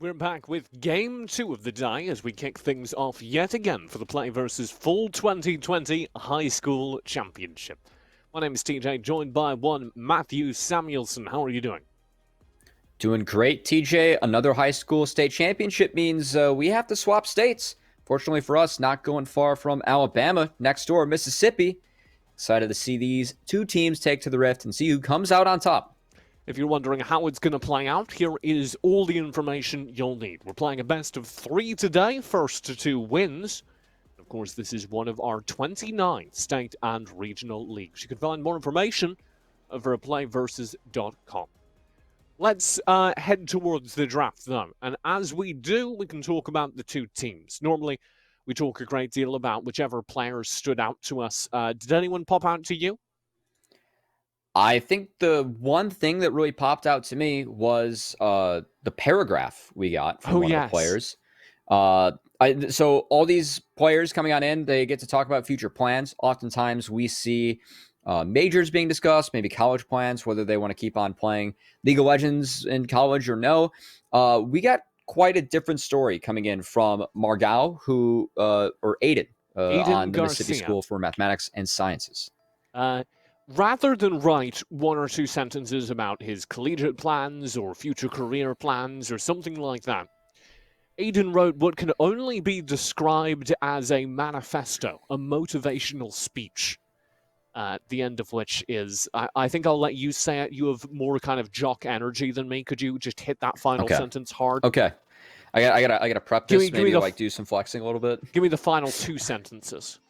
We're back with Game 2 of the day as we kick things off yet again for the Play versus Full 2020 High School Championship. My name is TJ, joined by one Matthew Samuelson. How are you doing? Doing great, TJ. Another high school state championship means we have to swap states. Fortunately for us, not going far from Alabama, next door, Mississippi. Excited to see these two teams take to the rift and see who comes out on top. If you're wondering how it's going to play out, here is all the information you'll need. We're playing a best of 3 today, first to 2 wins. Of course, this is one of our 29 state and regional leagues. You can find more information over at playversus.com. Let's head towards the draft, though. And as we do, we can talk about the two teams. Normally, we talk a great deal about whichever players stood out to us. Did anyone pop out to you? I think the one thing that really popped out to me was the paragraph we got from one of the players. So all these players coming on in, they get to talk about future plans. Oftentimes we see majors being discussed, maybe college plans, whether they want to keep on playing League of Legends in college or no. We got quite a different story coming in from Margal, or Aiden on the Mississippi School for Mathematics and Sciences. Rather than write one or two sentences about his collegiate plans or future career plans or something like that, Aiden wrote what can only be described as a manifesto, a motivational speech, the end of which is, I think I'll let you say it. You have more kind of jock energy than me. Could you just hit that final sentence hard? Okay. I gotta prep this, maybe like do some flexing a little bit. Give me the final 2 sentences.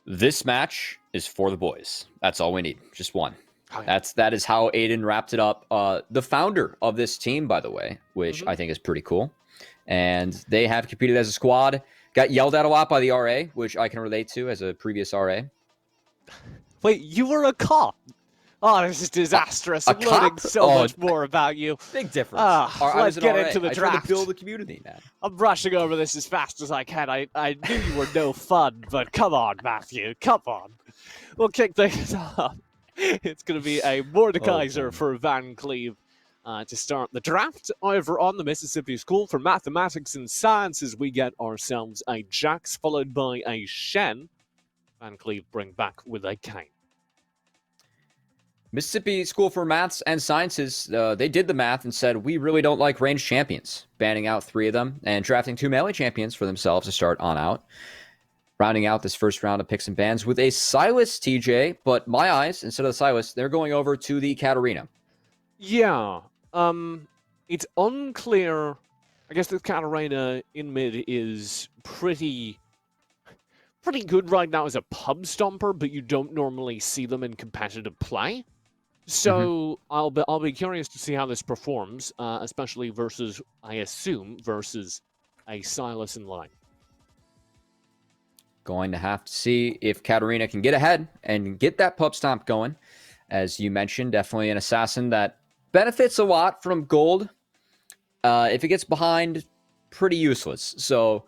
This match is for the boys. That's all we need. Just one. That is how Aiden wrapped it up. The founder of this team, by the way, which I think is pretty cool. And they have competed as a squad. Got yelled at a lot by the RA, which I can relate to as a previous RA. Wait, you were a cop? Oh, this is disastrous. I'm learning so much more about you. Big difference. Let's get into the draft. I try to build a community, man. I'm rushing over this as fast as I can. I knew you were no fun, but come on, Matthew. Come on. We'll kick things off. It's going to be a Mordekaiser for Vancleave to start the draft. Over on the Mississippi School for Mathematics and Sciences, we get ourselves a Jax followed by a Shen. Vancleave bring back with a Kane. Mississippi School for Maths and Sciences, they did the math and said, we really don't like ranged champions, banning out 3 of them and drafting 2 melee champions for themselves to start on out. Rounding out this first round of picks and bans with a Silas, TJ, but my eyes, instead of the Silas, they're going over to the Katarina. Yeah, it's unclear. I guess the Katarina in mid is pretty good right now as a pub stomper, but you don't normally see them in competitive play. So I'll be curious to see how this performs, especially versus, I assume, versus a Silas in line. Going to have to see if Katarina can get ahead and get that pub stomp going. As you mentioned, definitely an assassin that benefits a lot from gold. If it gets behind, pretty useless. So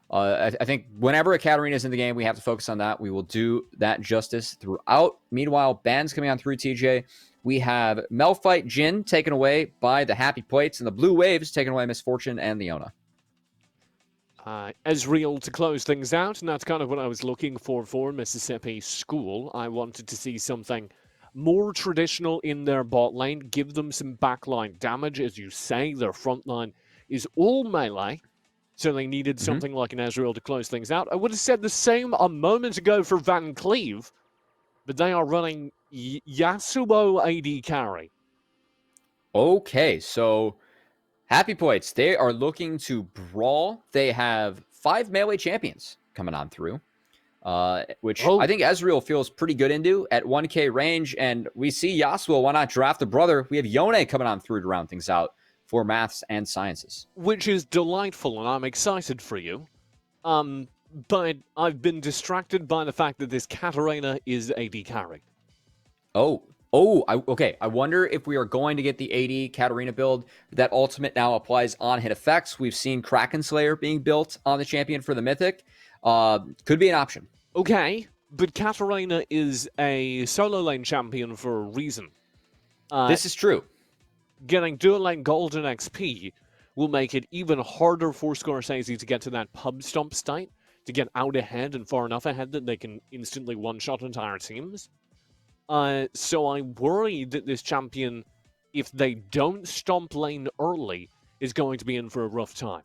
I think whenever a Katarina is in the game, we have to focus on that. We will do that justice throughout. Meanwhile, bans coming on through, TJ. We have Melfight Jin taken away by the Happy Plates, and the Blue Waves taken away Misfortune and Leona. Ezreal to close things out, and that's kind of what I was looking for Mississippi School. I wanted to see something more traditional in their bot lane, give them some backline damage. As you say, their front line is all melee, so they needed something like an Ezreal to close things out. I would have said the same a moment ago for Vancleave, but they are running Yasuo AD carry. Okay, so Happy Plates, they are looking to brawl. They have 5 melee champions coming on through, which I think Ezreal feels pretty good into at 1k range. And we see Yasuo, why not draft a brother? We have Yone coming on through to round things out for Maths and Sciences. Which is delightful, and I'm excited for you. But I've been distracted by the fact that this Katarina is AD carry. Okay. I wonder if we are going to get the AD Katarina build. That ultimate now applies on hit effects. We've seen Kraken Slayer being built on the champion for the Mythic. Could be an option. Okay, but Katarina is a solo lane champion for a reason. This is true. getting dual lane golden XP will make it even harder for Scorsese to get to that pub stomp state, to get out ahead and far enough ahead that they can instantly one-shot entire teams. So I worry that this champion, if they don't stomp lane early, is going to be in for a rough time.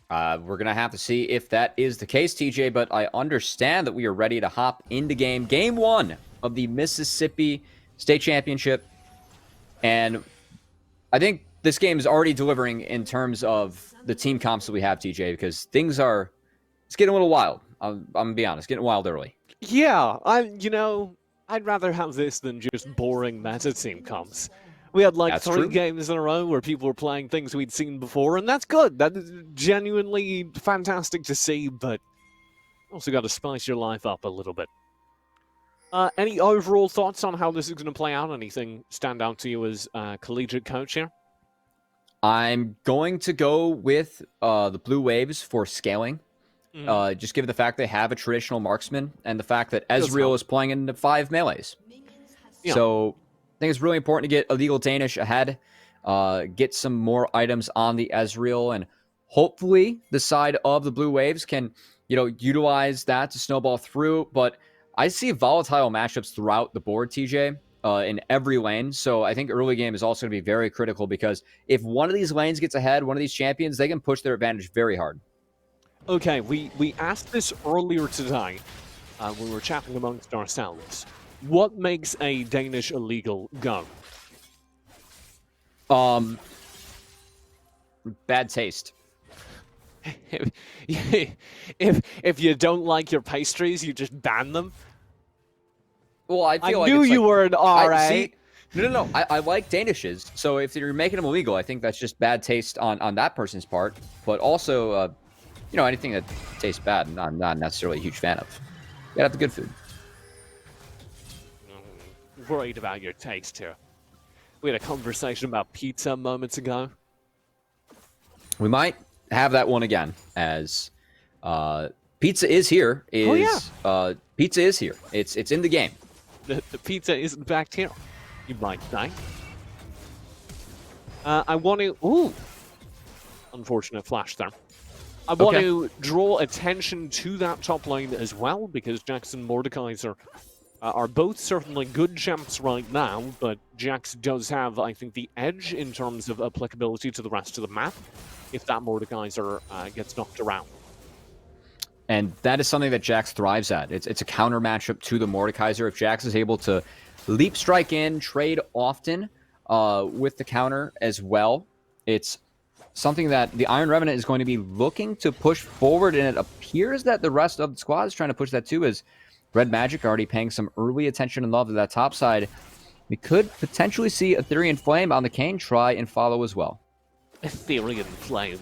We're going to have to see if that is the case, TJ, but I understand that we are ready to hop into game. Game 1 of the Mississippi State Championship. And I think this game is already delivering in terms of the team comps that we have, TJ, because it's getting a little wild. I'm going to be honest, getting wild early. Yeah, I'd rather have this than just boring meta team comps. We had like That's 3 true. games in a row where people were playing things we'd seen before, and that's good. That is genuinely fantastic to see, but also got to spice your life up a little bit. Any overall thoughts on how this is going to play out? Anything stand out to you as collegiate coach here? I'm going to go with the Blue Waves for scaling. Just given the fact they have a traditional marksman and the fact that Ezreal is playing into 5 melees. Yeah. So I think it's really important to get Illegal Danish ahead, get some more items on the Ezreal, and hopefully the side of the Blue Waves can, utilize that to snowball through. But I see volatile matchups throughout the board, TJ, in every lane. So I think early game is also going to be very critical because if one of these lanes gets ahead, one of these champions, they can push their advantage very hard. Okay, we asked this earlier today when we were chatting amongst ourselves. What makes a Danish illegal go? Bad taste. If you don't like your pastries, you just ban them. Well, I knew you were an RA. No. I like Danishes. So if you're making them illegal, I think that's just bad taste on that person's part. But also, anything that tastes bad, I'm not necessarily a huge fan of. You gotta have the good food. Worried about your taste here. We had a conversation about pizza moments ago. We might have that one again, as pizza is here. Pizza is here. It's in the game. The pizza isn't back here, you might think. I want to... Ooh! Unfortunate flash there. I want to draw attention to that top lane as well, because Jax and Mordekaiser are both certainly good champs right now, but Jax does have, I think, the edge in terms of applicability to the rest of the map if that Mordekaiser gets knocked around. And that is something that Jax thrives at. It's a counter matchup to the Mordekaiser. If Jax is able to leap strike in, trade often with the counter as well, it's something that the Iron Revenant is going to be looking to push forward, and it appears that the rest of the squad is trying to push that too, as Red Magic already paying some early attention and love to that top side. We could potentially see Ethereal Flame on the Kayn try and follow as well. Ethereal Flame.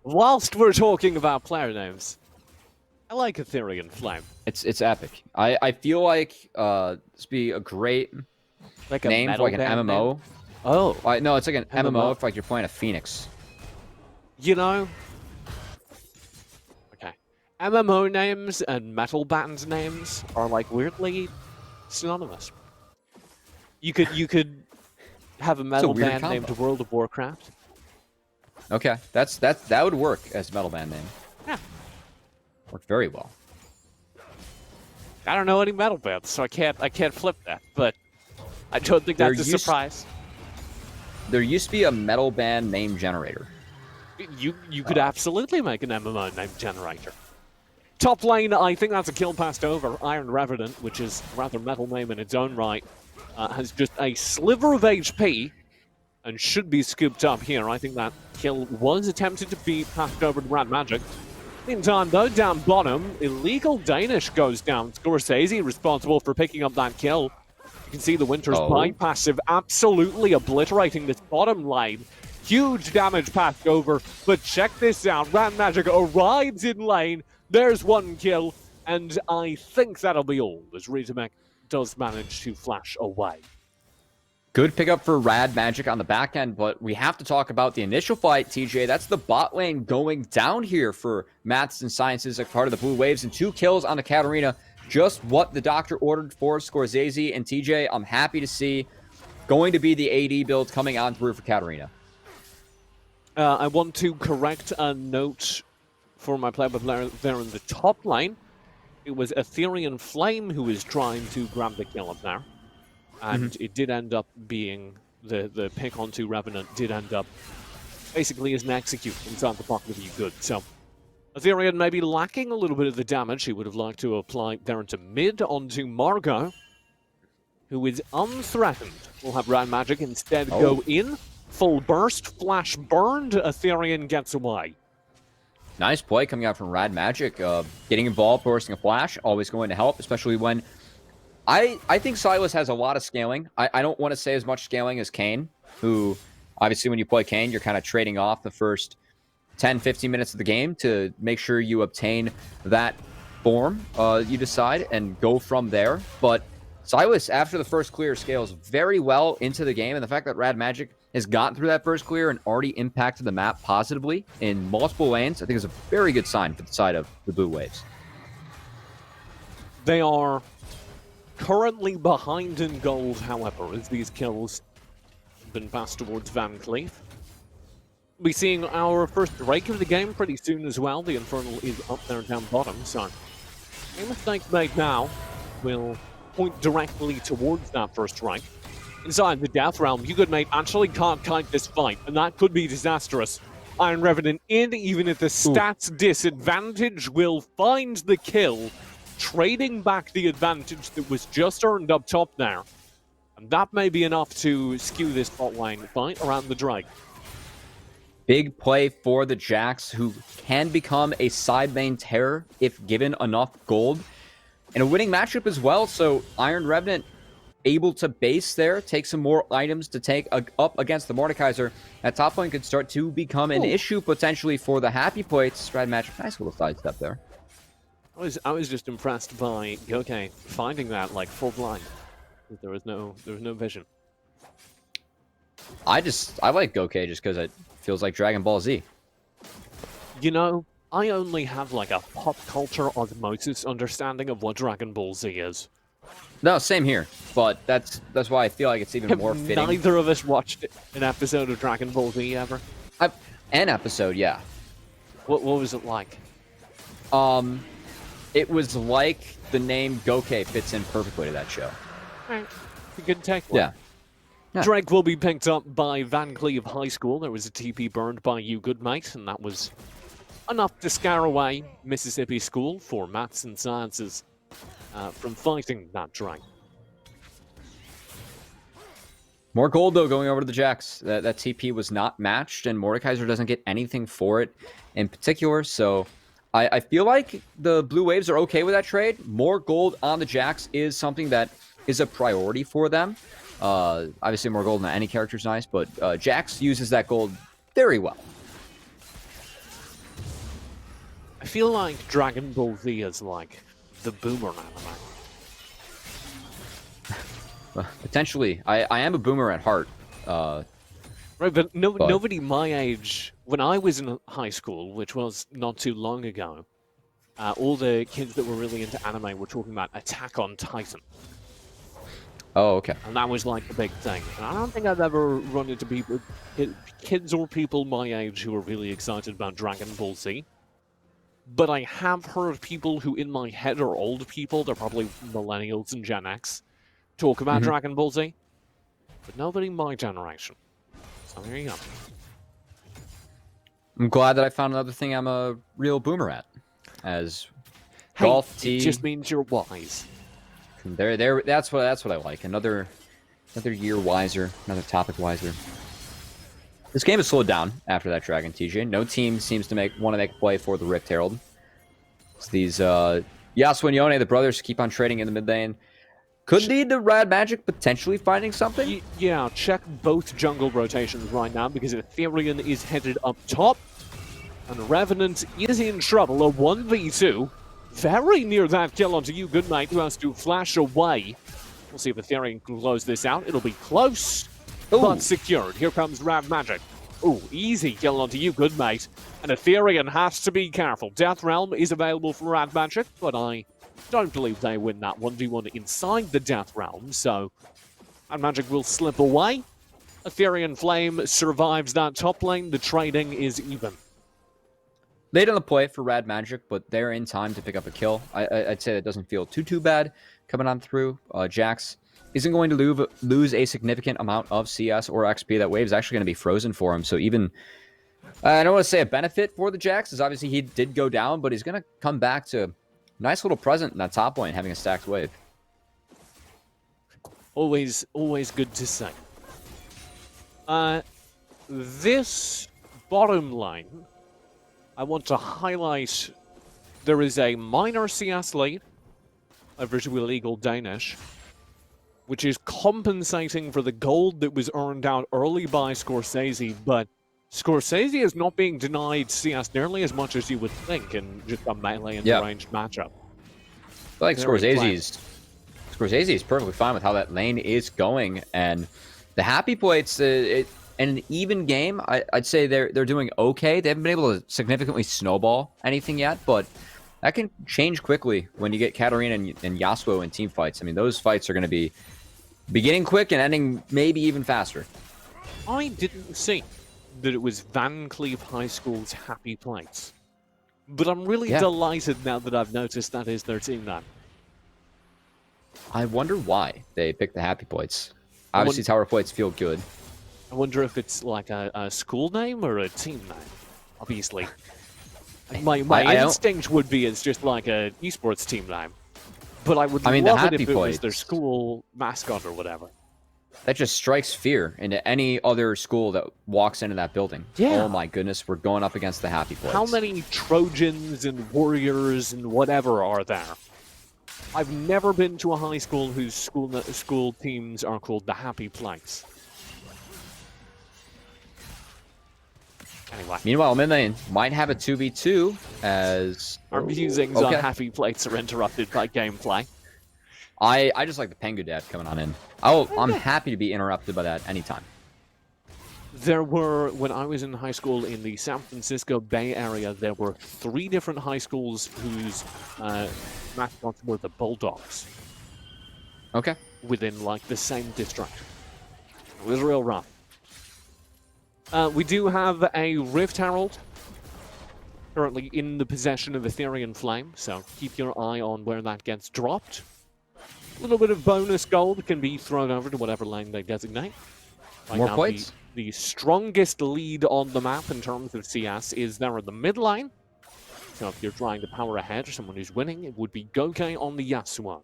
Whilst we're talking about player names, I like Ethereal Flame. It's epic. I feel like this be a great name for like an MMO. Name? Oh. No, it's like an MMO if like you're playing a Phoenix. Okay. MMO names and metal band names are like weirdly synonymous. You could have a metal band named World of Warcraft. Okay, that would work as a metal band name. Yeah. Worked very well. I don't know any metal bands, so I can't flip that, but I don't think that's a surprise. There used to be a metal band name generator. You could absolutely make an MMO name generator. Top lane, I think that's a kill passed over. Iron Revenant, which is a rather metal name in its own right, has just a sliver of HP and should be scooped up here. I think that kill was attempted to be passed over to Red Magic. Meantime, though, down bottom, Illegal Danish goes down. Scorsese responsible for picking up that kill. You can see the Winter's Bite passive absolutely obliterating this bottom lane. Huge damage passed over, but check this out. Red Magic arrives in lane. There's one kill, and I think that'll be all, as Ritamek does manage to flash away. Good pickup for Rad Magic on the back end, but we have to talk about the initial fight, TJ. That's the bot lane going down here for Maths and Sciences, like part of the Blue Waves, and 2 kills on the Katarina. Just what the doctor ordered for Scorsese and TJ. I'm happy to see going to be the AD build coming on through for Katarina. I want to correct a note for my player there in the top lane. It was Ethereum Flame who was trying to grab the kill up there. And it did end up being the pick onto Revenant did end up basically as an execute inside the pocket of you good. So Ethereum may be lacking a little bit of the damage he would have liked to apply there into mid onto Margot, who is unthreatened. We'll have Rad Magic instead go in. Full burst, flash burned, Ethereum gets away. Nice play coming out from Rad Magic. Getting involved, bursting a flash, always going to help, especially when... I think Silas has a lot of scaling. I don't want to say as much scaling as Kayn, who, obviously when you play Kayn, you're kind of trading off the first 10, 15 minutes of the game to make sure you obtain that form, you decide, and go from there. But Silas, after the first clear, scales very well into the game, and the fact that Rad Magic has gotten through that first clear and already impacted the map positively in multiple lanes, I think is a very good sign for the side of the Blue Waves. They are currently behind in gold, however, as these kills have been passed towards Vancleave. We'll be seeing our first break of the game pretty soon as well. The Infernal is up there down bottom, so any mistakes made now will point directly towards that first rank. Inside the Death Realm, you good mate actually can't kite this fight, and that could be disastrous. Iron Revenant in, even at the stats disadvantage, will find the kill, trading back the advantage that was just earned up top there. And that may be enough to skew this bot lane fight around the Drake. Big play for the Jax, who can become a side lane terror if given enough gold. And a winning matchup as well, so Iron Revenant able to base there, take some more items to take up against the Mordekaiser. That top lane could start to become an issue potentially for the Happy Plates. Rad Magic, nice little sidestep there. I was just impressed by Goke finding that like full blind. There was no vision. I like Goke just because it feels like Dragon Ball Z. You know, I only have like a pop culture osmosis understanding of what Dragon Ball Z is. No, same here, but that's why I feel like it's even more fitting. Neither of us watched an episode of Dragon Ball Z ever. An episode, yeah. What was it like? It was like the name Goke fits in perfectly to that show. Right. A good take. Yeah. Drake will be picked up by Vancleave High School. There was a TP burned by you, good mate, and that was enough to scare away Mississippi School for Maths and Sciences from fighting that Drake. More gold, though, going over to the Jax. That TP was not matched, and Mordekaiser doesn't get anything for it in particular, so I feel like the Blue Waves are okay with that trade. More gold on the Jax is something that is a priority for them. Obviously, more gold on any character is nice, but Jax uses that gold very well. I feel like Dragon Ball Z is like the boomer anime. Potentially. I am a boomer at heart. Right, but nobody my age, when I was in high school, which was not too long ago, all the kids that were really into anime were talking about Attack on Titan. Oh, okay. And that was like the big thing. And I don't think I've ever run into people, kids or people my age who are really excited about Dragon Ball Z. But I have heard people who in my head are old people, they're probably millennials and Gen X, talk about Dragon Ball Z. But nobody my generation. So there you go. I'm glad that I found another thing I'm a real boomer at. As golf, tea. It just means you're wise. There. That's what I like. Another year wiser. Another topic wiser. This game has slowed down after that Dragon TJ. No team seems to want to make a play for the Rift Herald. It's these Yasuo and Yone, the brothers, keep on trading in the mid lane. Could lead to Rad Magic potentially finding something. Yeah, check both jungle rotations right now because Ethereum is headed up top, and Revenant is in trouble. A 1v2. Very near that kill onto you, good mate, who has to flash away. We'll see if Ethereum can close this out. It'll be close, but secured. Here comes Rad Magic. Ooh, easy kill onto you, good mate. And Ethereum has to be careful. Death Realm is available for Rad Magic, but I don't believe they win that 1v1 inside the Death Realm, so And Magic will slip away. Ethereal Flame survives that top lane. The trading is even. Late on the play for Rad Magic, but they're in time to pick up a kill. I'd say that doesn't feel too bad coming on through. Jax isn't going to lose a significant amount of CS or XP. That wave's actually going to be frozen for him. So even, I don't want to say a benefit for the Jax, is obviously he did go down, but he's going to come back to a nice little present in that top lane, having a stacked wave. Always good to say. This bottom lane, I want to highlight there is a minor CS lead over to illegal Danish, which is compensating for the gold that was earned out early by Scorsese, but Scorsese is not being denied CS nearly as much as you would think in just a melee and ranged matchup. I feel like Scorsese is perfectly fine with how that lane is going, and the happy plates, in an even game, I'd say they're doing okay. They haven't been able to significantly snowball anything yet, but that can change quickly when you get Katarina and Yasuo in team fights. I mean, those fights are going to be beginning quick and ending maybe even faster. I didn't see that it was Vancleave High School's happy plates, but I'm really delighted now that I've noticed that is their team name. I wonder why they picked the happy plates. Obviously, tower plates feel good. I wonder if it's like a school name or a team name. Obviously, my instinct would be it's just like a esports team name, but I would love it if it was their school mascot or whatever. That just strikes fear into any other school that walks into that building. Yeah. Oh my goodness, we're going up against the happy plates. How many Trojans and Warriors and whatever are there? I've never been to a high school whose school teams are called the Happy Plates. Anyway. Meanwhile, Midlane might have a 2v2 as... Our musings on Happy Plates are interrupted by gameplay. I just like the Pengu dad coming on in. I'm happy to be interrupted by that anytime. There were, when I was in high school in the San Francisco Bay Area, there were 3 different high schools whose mascots were the Bulldogs. Okay. Within, like, the same district. It was real rough. We do have a Rift Herald currently in the possession of Ethereal Flame, so keep your eye on where that gets dropped. A little bit of bonus gold can be thrown over to whatever lane they designate. Right More now, plates? The strongest lead on the map in terms of CS is there in the mid lane. So if you're trying to power ahead or someone who's winning, it would be Goke on the Yasuo.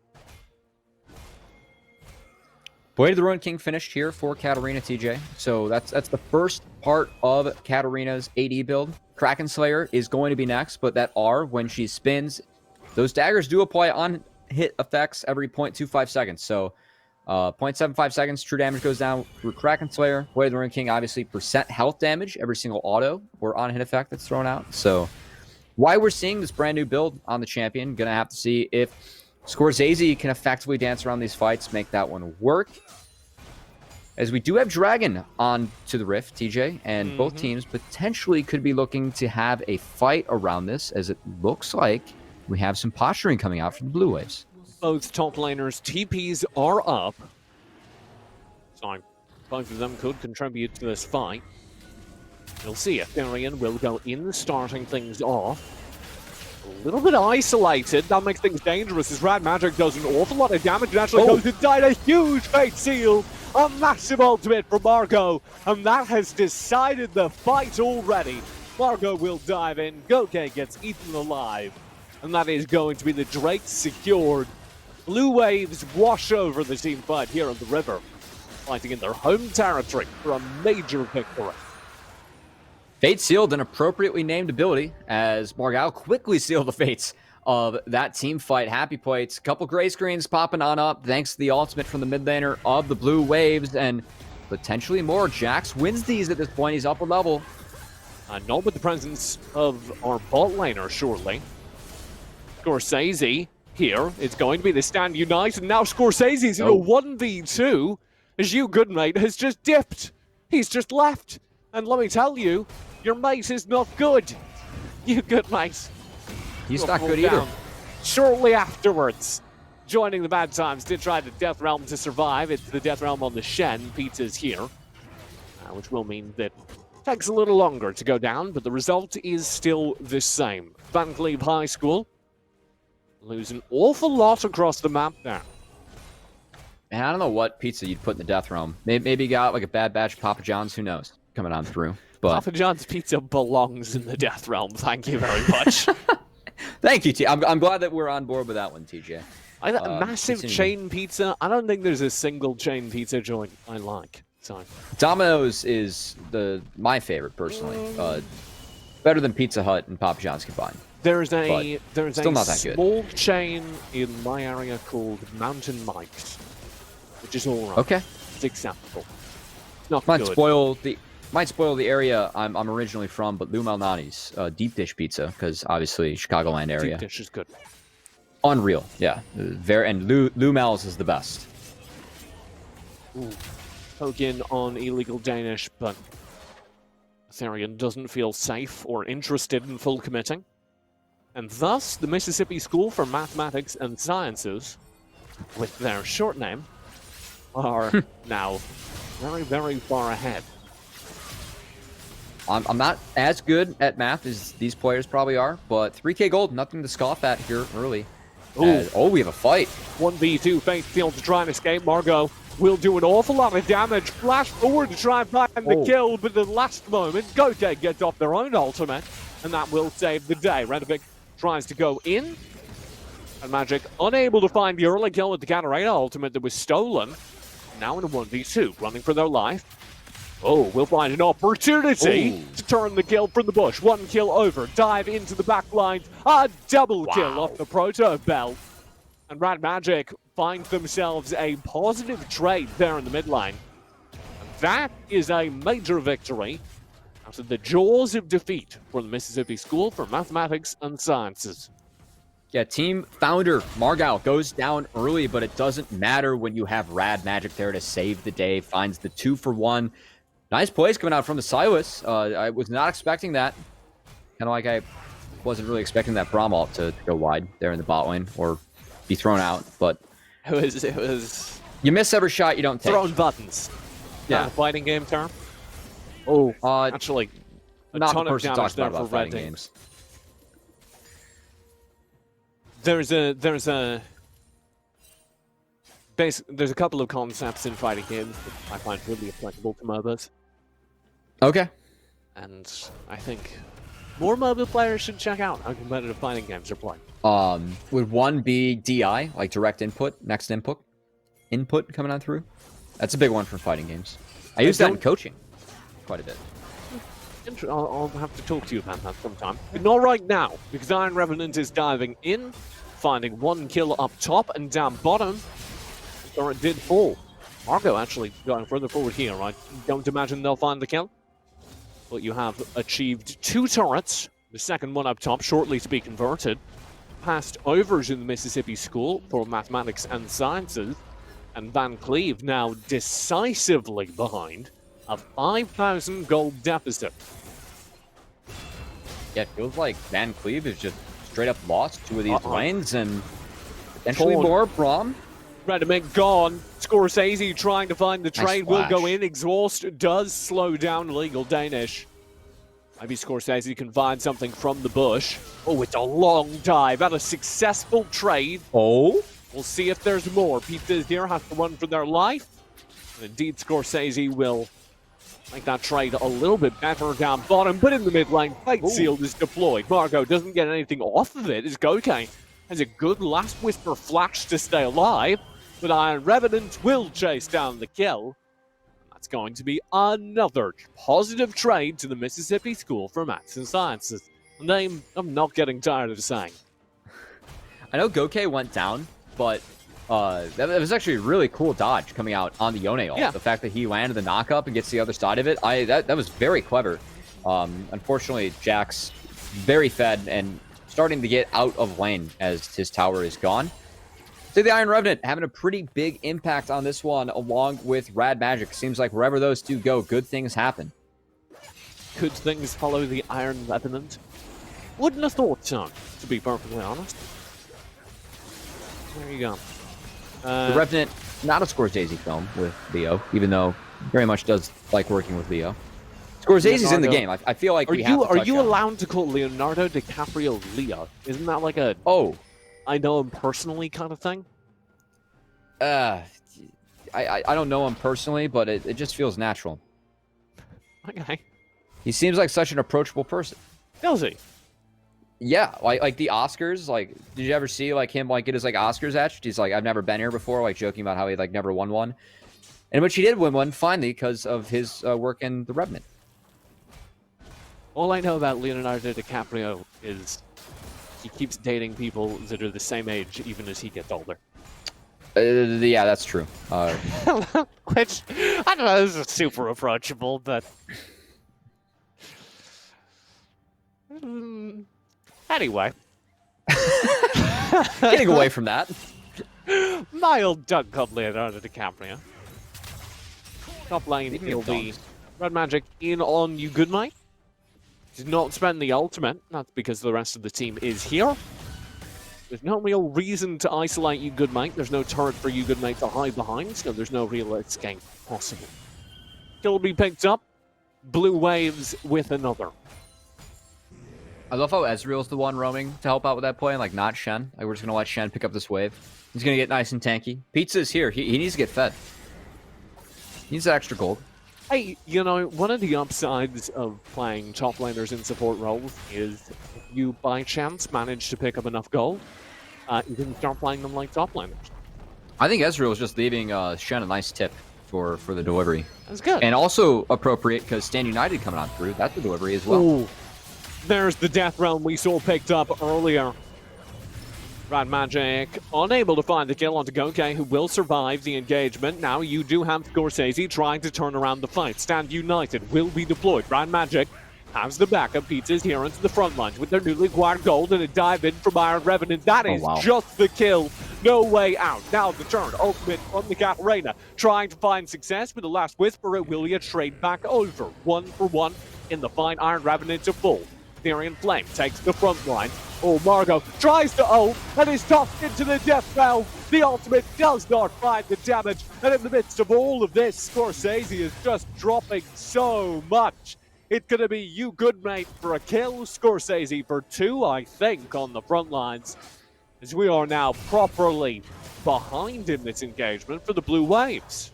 Blade of the Ruined King finished here for Katarina, TJ. So that's the first part of Katarina's AD build. Kraken Slayer is going to be next, but that R, when she spins, those daggers do apply on hit effects every 0.25 seconds. So 0.75 seconds, true damage goes down through Kraken Slayer. Blade of the Ruined King, obviously, % health damage, every single auto or on hit effect that's thrown out. So why we're seeing this brand new build on the champion, gonna have to see if Scorsese can effectively dance around these fights, make that one work. As we do have Dragon on to the Rift, TJ, and both teams potentially could be looking to have a fight around this, as it looks like we have some posturing coming out from the Blue Waves. Both top laners' TPs are up. So both of them could contribute to this fight. You'll see Ethereal will go in, starting things off. A little bit isolated. That makes things dangerous as Rad Magic does an awful lot of damage and actually goes inside a huge Fate Seal. A massive ultimate from Margot, and that has decided the fight already. Margot will dive in, Goke gets eaten alive, and that is going to be the Drake secured. Blue Waves wash over the team fight here on the river, fighting in their home territory for a major victory. Fate Sealed, an appropriately named ability, as Margot quickly sealed the fates of that team fight. Happy plates, couple gray screens popping on up thanks to the ultimate from the mid laner of the Blue Waves, and potentially more. Jax wins these at this point. He's up a level. Not with the presence of our bot laner, surely. Scorsese here. It's going to be the Stand United. Now Scorsese's in a 1v2 as you, good mate, has just dipped. He's just left. And let me tell you, your mate is not good. You good mate. He's not good either. Shortly afterwards. joining the bad times. Did try the Death Realm to survive. It's the Death Realm on the Shen. Pizza's here, which will mean that it takes a little longer to go down, but the result is still the same. Vancleave High School lose an awful lot across the map there. And I don't know what pizza you'd put in the Death Realm. Maybe you got like a bad batch of Papa John's. Who knows? Coming on through. But Papa John's pizza belongs in the Death Realm. Thank you very much. Thank you, T. I'm glad that we're on board with that one, TJ. A massive chain pizza. I don't think there's a single chain pizza joint I like. So Domino's is my favorite personally. Better than Pizza Hut and Papa John's combined. There's a small good. chain in my area called Mountain Mike's, which is all right. Okay, it's acceptable. It's not might good. spoil the area I'm originally from, but Lou Malnati's deep dish pizza, because obviously Chicagoland area. Deep dish is good. Unreal, yeah. And Lou Mal's is the best. Ooh. Poke in on illegal Danish, but Therian doesn't feel safe or interested in full committing. And thus, the Mississippi School for Mathematics and Sciences, with their short name, are now very, very far ahead. I'm not as good at math as these players probably are, but 3K gold, nothing to scoff at here early. We have a fight. 1v2, Faith Field to try and escape. Margot will do an awful lot of damage. Flash forward to try and find the kill, but at the last moment, Goke gets off their own ultimate, and that will save the day. Redovic tries to go in, and Magic unable to find the early kill with the Catarina ultimate that was stolen. Now in a 1v2, running for their life. We'll find an opportunity to turn the kill from the bush. One kill over, dive into the back line. A double kill off the Proto Belt. And Rad Magic find themselves a positive trade there in the mid lane. And that is a major victory out of the jaws of defeat for the Mississippi School for Mathematics and Sciences. Yeah, team founder Margal goes down early, but it doesn't matter when you have Rad Magic there to save the day. Finds the 2-for-1. Nice plays coming out from the Silas. I was not expecting that. Kind of like I wasn't really expecting that Braum ult to go wide there in the bot lane or be thrown out, but it was you miss every shot you don't take. Throwing buttons. Yeah. Not a fighting game term. Actually, not ton the person of damage talking there for about red fighting team. games. There's a couple of concepts in fighting games that I find really applicable to MOBAs. Okay. And I think more MOBA players should check out how competitive fighting games are played. Would one be DI, like direct input, next input coming on through? That's a big one for fighting games. I use that in coaching quite a bit. I'll have to talk to you about that sometime. But not right now, because Iron Revenant is diving in, finding one kill up top and down bottom. Or it did fall. Margo actually going further forward here. I don't imagine they'll find the kill. But you have achieved 2 turrets. The second one up top, shortly to be converted. Passed over to the Mississippi School for Mathematics and Sciences. And Vancleave now decisively behind a 5,000 gold deficit. Yeah, it feels like Vancleave is just straight up lost 2 of these lanes and potentially more. Braum. Redimint gone. Scorsese trying to find the trade. Nice will go in. Exhaust does slow down illegal Danish. Maybe Scorsese can find something from the bush. It's a long dive. At a successful trade. We'll see if there's more. Pizza here has to run for their life. And indeed, Scorsese will make that trade a little bit better down bottom. But in the mid lane, Fate Sealed is deployed. Margot doesn't get anything off of it. It's Goke has a good last whisper flash to stay alive. But Iron Revenant will chase down the kill. That's going to be another positive trade to the Mississippi School for Maths and Sciences. A name I'm not getting tired of saying. I know Goke went down, but that was actually a really cool dodge coming out on the Yone ult. Yeah. The fact that he landed the knock-up and gets the other side of it, that was very clever. Unfortunately, Jax very fed and starting to get out of lane as his tower is gone. So the Iron Revenant having a pretty big impact on this one, along with Rad Magic. Seems like wherever those two go, good things happen. Good things follow the Iron Revenant? Wouldn't have thought so, to be perfectly honest. There you go. The Revenant, not a Scorsese film with Leo, even though very much does like working with Leo. Scorsese's in the game. I feel like are you allowed to call Leonardo DiCaprio Leo? Isn't that like a I know him personally kind of thing? I don't know him personally, but it just feels natural. Okay. He seems like such an approachable person. Does he? Yeah, like the Oscars. Like, did you ever see like him like get his like Oscars etched? He's like, I've never been here before, like joking about how he like never won one, and which he did win one finally because of his work in The Revenant. All I know about Leonardo DiCaprio is he keeps dating people that are the same age, even as he gets older. Yeah, that's true. Which, I don't know, this is super approachable, but... Anyway. Getting away from that. Mild dunk on Leonardo DiCaprio. Top lane, he'll be Red Magic in on you, good mate. Did not spend the ultimate. That's because the rest of the team is here. There's no real reason to isolate you, good mate. There's no turret for you, good mate, to hide behind, so there's no real escape possible. Kill will be picked up. Blue Waves with another. I love how Ezreal's the one roaming to help out with that play, and like not Shen. Like we're just gonna let Shen pick up this wave. He's gonna get nice and tanky. Pizza's here. He needs to get fed. He needs that extra gold. Hey, you know, one of the upsides of playing top laners in support roles is if you, by chance, manage to pick up enough gold, you can start playing them like top laners. I think Ezreal is just leaving Shen a nice tip for the delivery. That's good. And also appropriate because Stand United coming on through. That's a delivery as well. Ooh, there's the Death Realm we saw picked up earlier. Red Magic unable to find the kill onto Goke, who will survive the engagement. Now you do have Scorsese trying to turn around the fight. Stand United will be deployed. Red Magic has the backup. Pizzas here into the front lines with their newly acquired gold and a dive in from Iron Revenant. That is just the kill. No way out. Now the turn. Ultimate from the Katarina. Trying to find success with the last whisper. It will be a trade back over. 1-for-1 in the fight. Iron Revenant to full. Ethereal Flame takes the front line. Oh, Margot tries to ult and is tossed into the death realm. The ultimate does not find the damage. And in the midst of all of this, Scorsese is just dropping so much. It's going to be you, good mate, for a kill. Scorsese for 2, I think, on the front lines. As we are now properly behind in this engagement for the Blue Waves.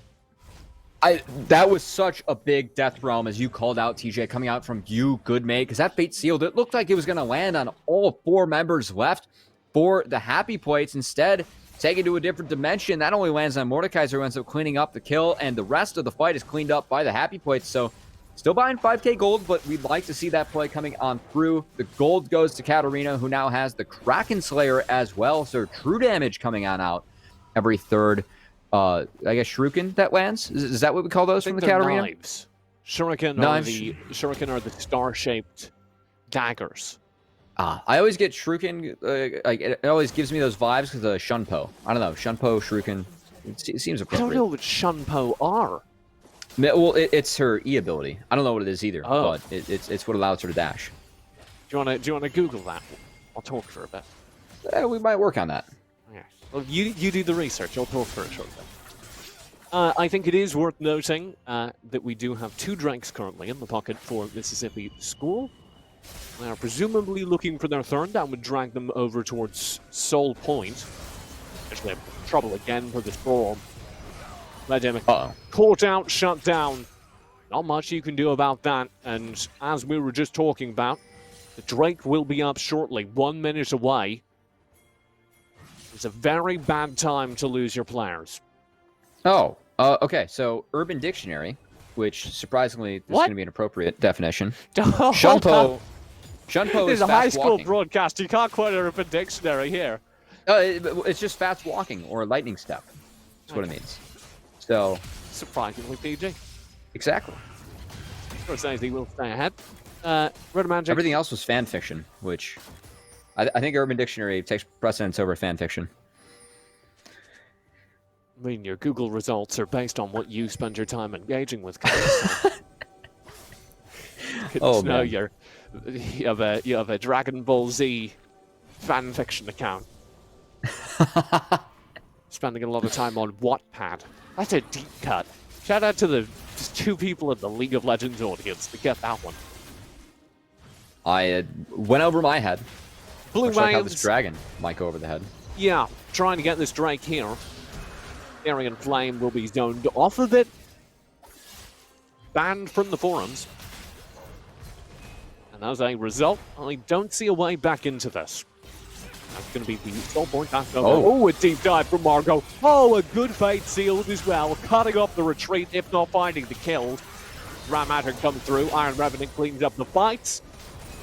That was such a big death realm, as you called out, TJ, coming out from you, good mate, because that fate sealed. It looked like it was going to land on all 4 members left for the happy plates. Instead, taken to a different dimension. That only lands on Mordekaiser, who ends up cleaning up the kill, and the rest of the fight is cleaned up by the happy plates. So, still buying 5k gold, but we'd like to see that play coming on through. The gold goes to Katarina, who now has the Kraken Slayer as well. So, true damage coming on out every third. I guess shuriken that lands? Is that what we call those from the Katarina? Knives. Shuriken are the star-shaped daggers. I always get shuriken. Like it always gives me those vibes because of Shunpo. I don't know, Shunpo, shuriken. It seems appropriate. I don't know what Shunpo are. Well, it's her E ability. I don't know what it is either, but it's what allows her to dash. Do you wanna Google that? I'll talk for a bit. We might work on that. Well, you do the research. I'll talk for a short bit. I think it is worth noting that we do have 2 drakes currently in the pocket for Mississippi School. They are presumably looking for their third. That would drag them over towards Soul Point. Actually, have trouble again for this ball. Ledemic caught out, shut down. Not much you can do about that. And as we were just talking about, the Drake will be up shortly, 1 minute away. It's a very bad time to lose your players. Oh, okay. So, Urban Dictionary, which surprisingly is going to be an appropriate definition. Shunpo is a high school broadcast. You can't quote Urban Dictionary here. It's just fast walking or lightning step. That's what it means. So, surprisingly PG. Exactly. Scorsese will stay ahead. Red Magic. Everything else was fan fiction, which I think Urban Dictionary takes precedence over fan fiction. I mean, your Google results are based on what you spend your time engaging with. Man. You have a Dragon Ball Z fan fiction account. spending a lot of time on Wattpad. That's a deep cut. Shout out to the just 2 people at the League of Legends audience to get that one. I went over my head. Blue Much like how this dragon might go over the head. Yeah, trying to get this Drake here. Aryan Flame will be zoned off of it. Banned from the forums. And as a result, I don't see a way back into this. That's going to be the stall point. Oh, a deep dive from Margot. Oh, a good fate sealed as well. Cutting off the retreat, if not finding the kills. Ram Magic comes through. Iron Revenant cleans up the fights.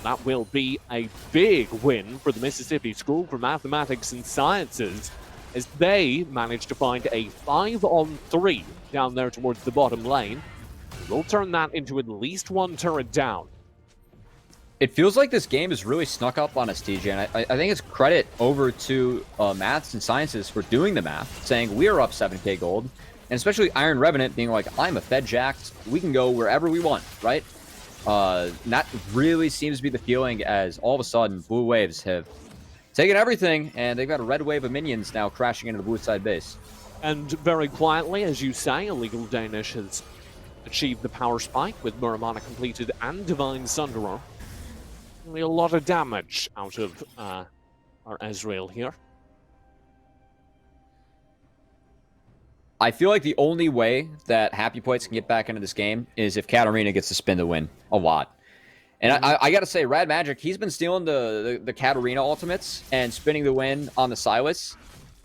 That will be a big win for the Mississippi School for Mathematics and Sciences as they manage to find a 5-on-3 down there towards the bottom lane. We'll turn that into at least 1 turret down. It feels like this game has really snuck up on us, TJ, and I think it's credit over to Maths and Sciences for doing the math, saying we are up 7k gold, and especially Iron Revenant being like, I'm a Fed Jacked, we can go wherever we want, right? That really seems to be the feeling as all of a sudden Blue Waves have taken everything, and they've got a red wave of minions now crashing into the blue side base. And very quietly, as you say, Illegal Danish has achieved the power spike with Muramana completed and Divine Sunderer. A lot of damage out of our Ezreal here. I feel like the only way that Happy Plates can get back into this game is if Katarina gets to spin the win a lot. And I got to say, Rad Magic, he's been stealing the Katarina ultimates and spinning the win on the Silas.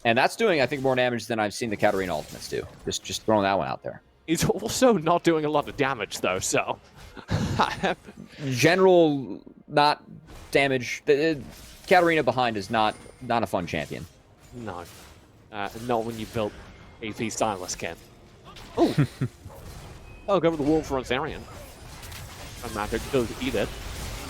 And that's doing, I think, more damage than I've seen the Katarina ultimates do. Just throwing that one out there. He's also not doing a lot of damage, though, so... General, not damage. Katarina behind is not a fun champion. No. Not when you built AP Silas, Ken. Oh! Oh, go over the wall for Azarian. Magic does eat it.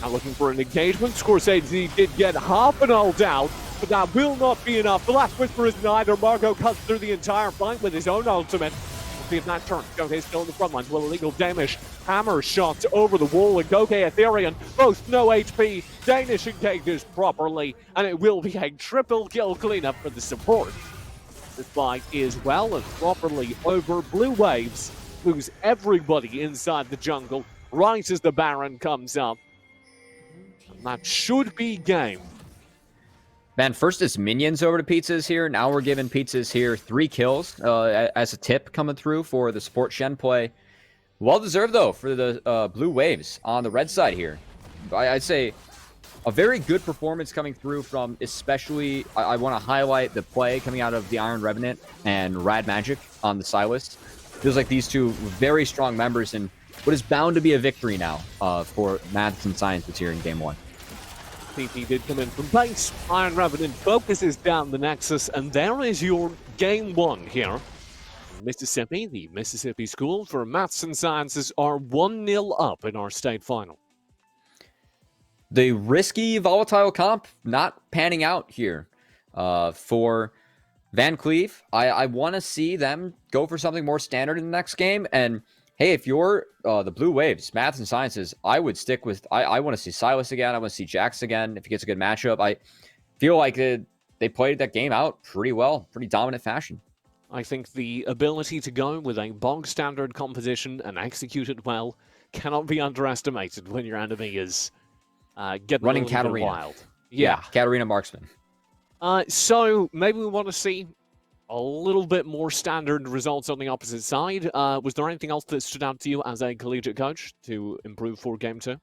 Now looking for an engagement. Scorsese did get half an ult out, but that will not be enough. The last Whisper is neither. Margot cuts through the entire fight with his own ultimate. We'll see if that turns. Goke still in the front lines. Will Illegal Danish hammer shots over the wall, and Goke Ethereum, both no HP. Danish engages properly, and it will be a triple kill cleanup for the support. This fight is well and properly over. Blue Waves lose everybody inside the jungle right as the Baron comes up. And that should be game. Man, first it's minions over to Pizzas here. Now we're giving Pizzas here 3 kills as a tip coming through for the support Shen play. Well deserved, though, for the Blue Waves on the red side here. I'd say a very good performance coming through from especially, I want to highlight the play coming out of the Iron Revenant and Rad Magic on the Silas. Feels like these two very strong members in what is bound to be a victory now for Maths and Sciences here in Game 1. PP did come in from base. Iron Revenant focuses down the Nexus, and there is your Game 1 here. Mississippi, the Mississippi School for Maths and Sciences are 1-0 up in our state final. The risky, volatile comp not panning out here for Vancleave. I want to see them go for something more standard in the next game, and hey, if you're the Blue Waves, Maths and Sciences, I would stick with... I want to see Silas again. I want to see Jax again if he gets a good matchup. I feel like they played that game out pretty well, pretty dominant fashion. I think the ability to go with a bog-standard composition and execute it well cannot be underestimated when your enemy is getting running Katarina wild. Yeah, Katarina Marksman. So maybe we want to see a little bit more standard results on the opposite side. Was there anything else that stood out to you as a collegiate coach to improve for Game 2?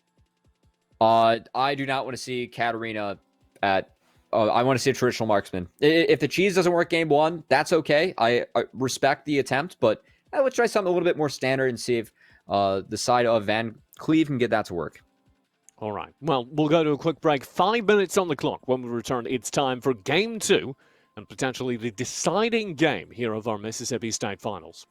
I do not want to see Katarina at... I want to see a traditional marksman. If the cheese doesn't work Game 1, that's okay. I respect the attempt, but I would try something a little bit more standard and see if the side of Vancleave can get that to work. All right. Well, we'll go to a quick break. 5 minutes on the clock. When we return, it's time for Game 2 and potentially the deciding game here of our Mississippi State Finals.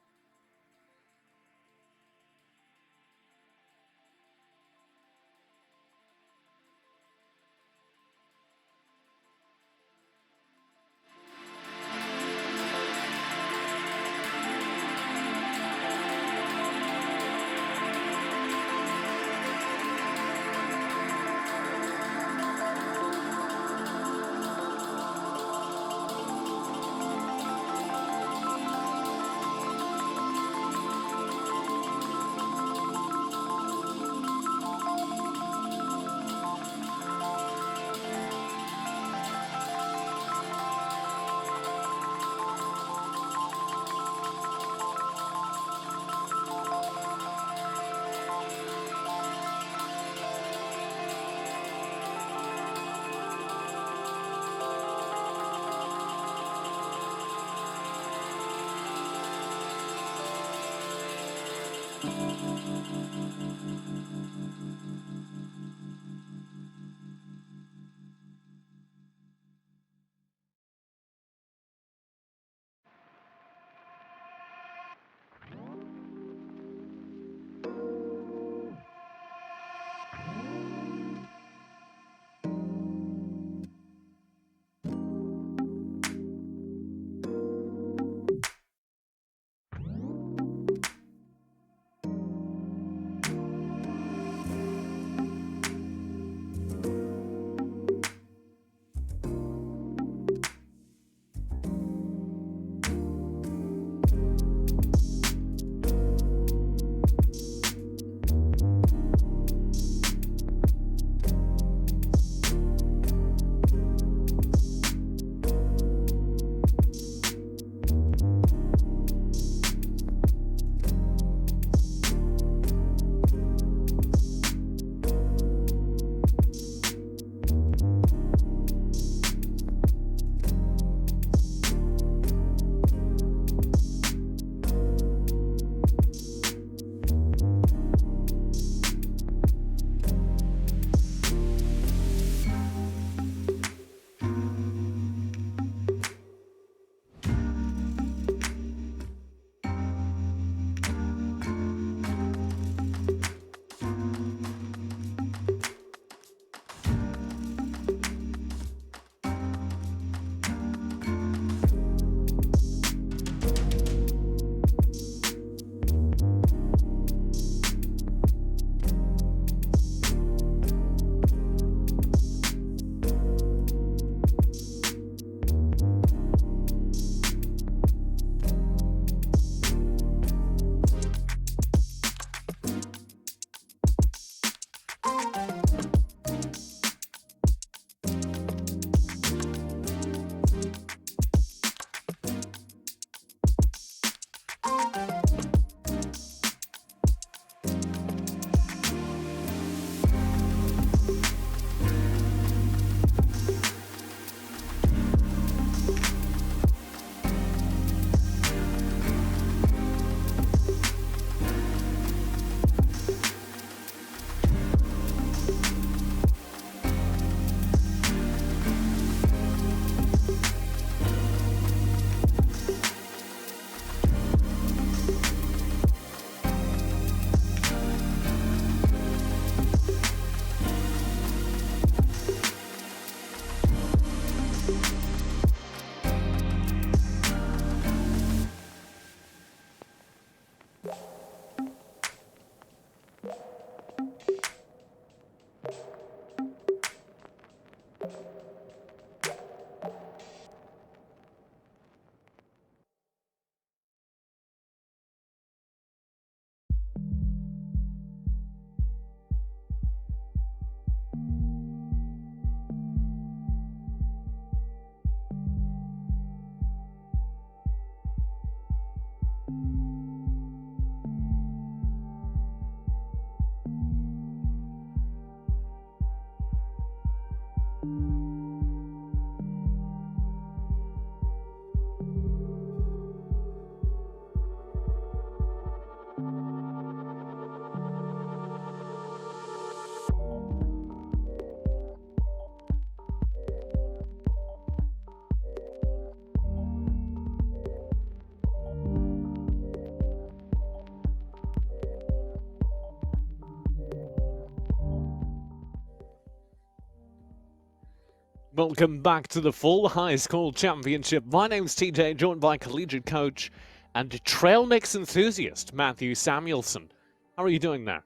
Welcome back to the full high school championship. My name's TJ, joined by collegiate coach and trail mix enthusiast Matthew Samuelson. How are you doing there?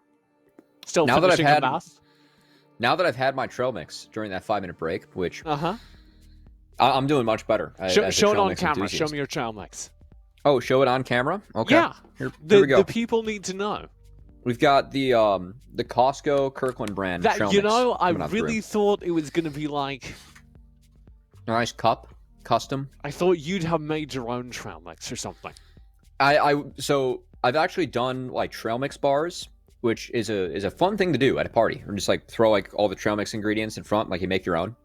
Still now finishing a math? Now that I've had my trail mix during that 5-minute break, which I'm doing much better. Show it on camera. Show me your trail mix. Oh, show it on camera? Okay. Yeah. Here we go. The people need to know. We've got the Costco Kirkland brand trail mix. I really thought it was going to be like a nice cup, custom. I thought you'd have made your own trail mix or something. So I've actually done like trail mix bars, which is a fun thing to do at a party, or just like throw like all the trail mix ingredients in front, like you make your own.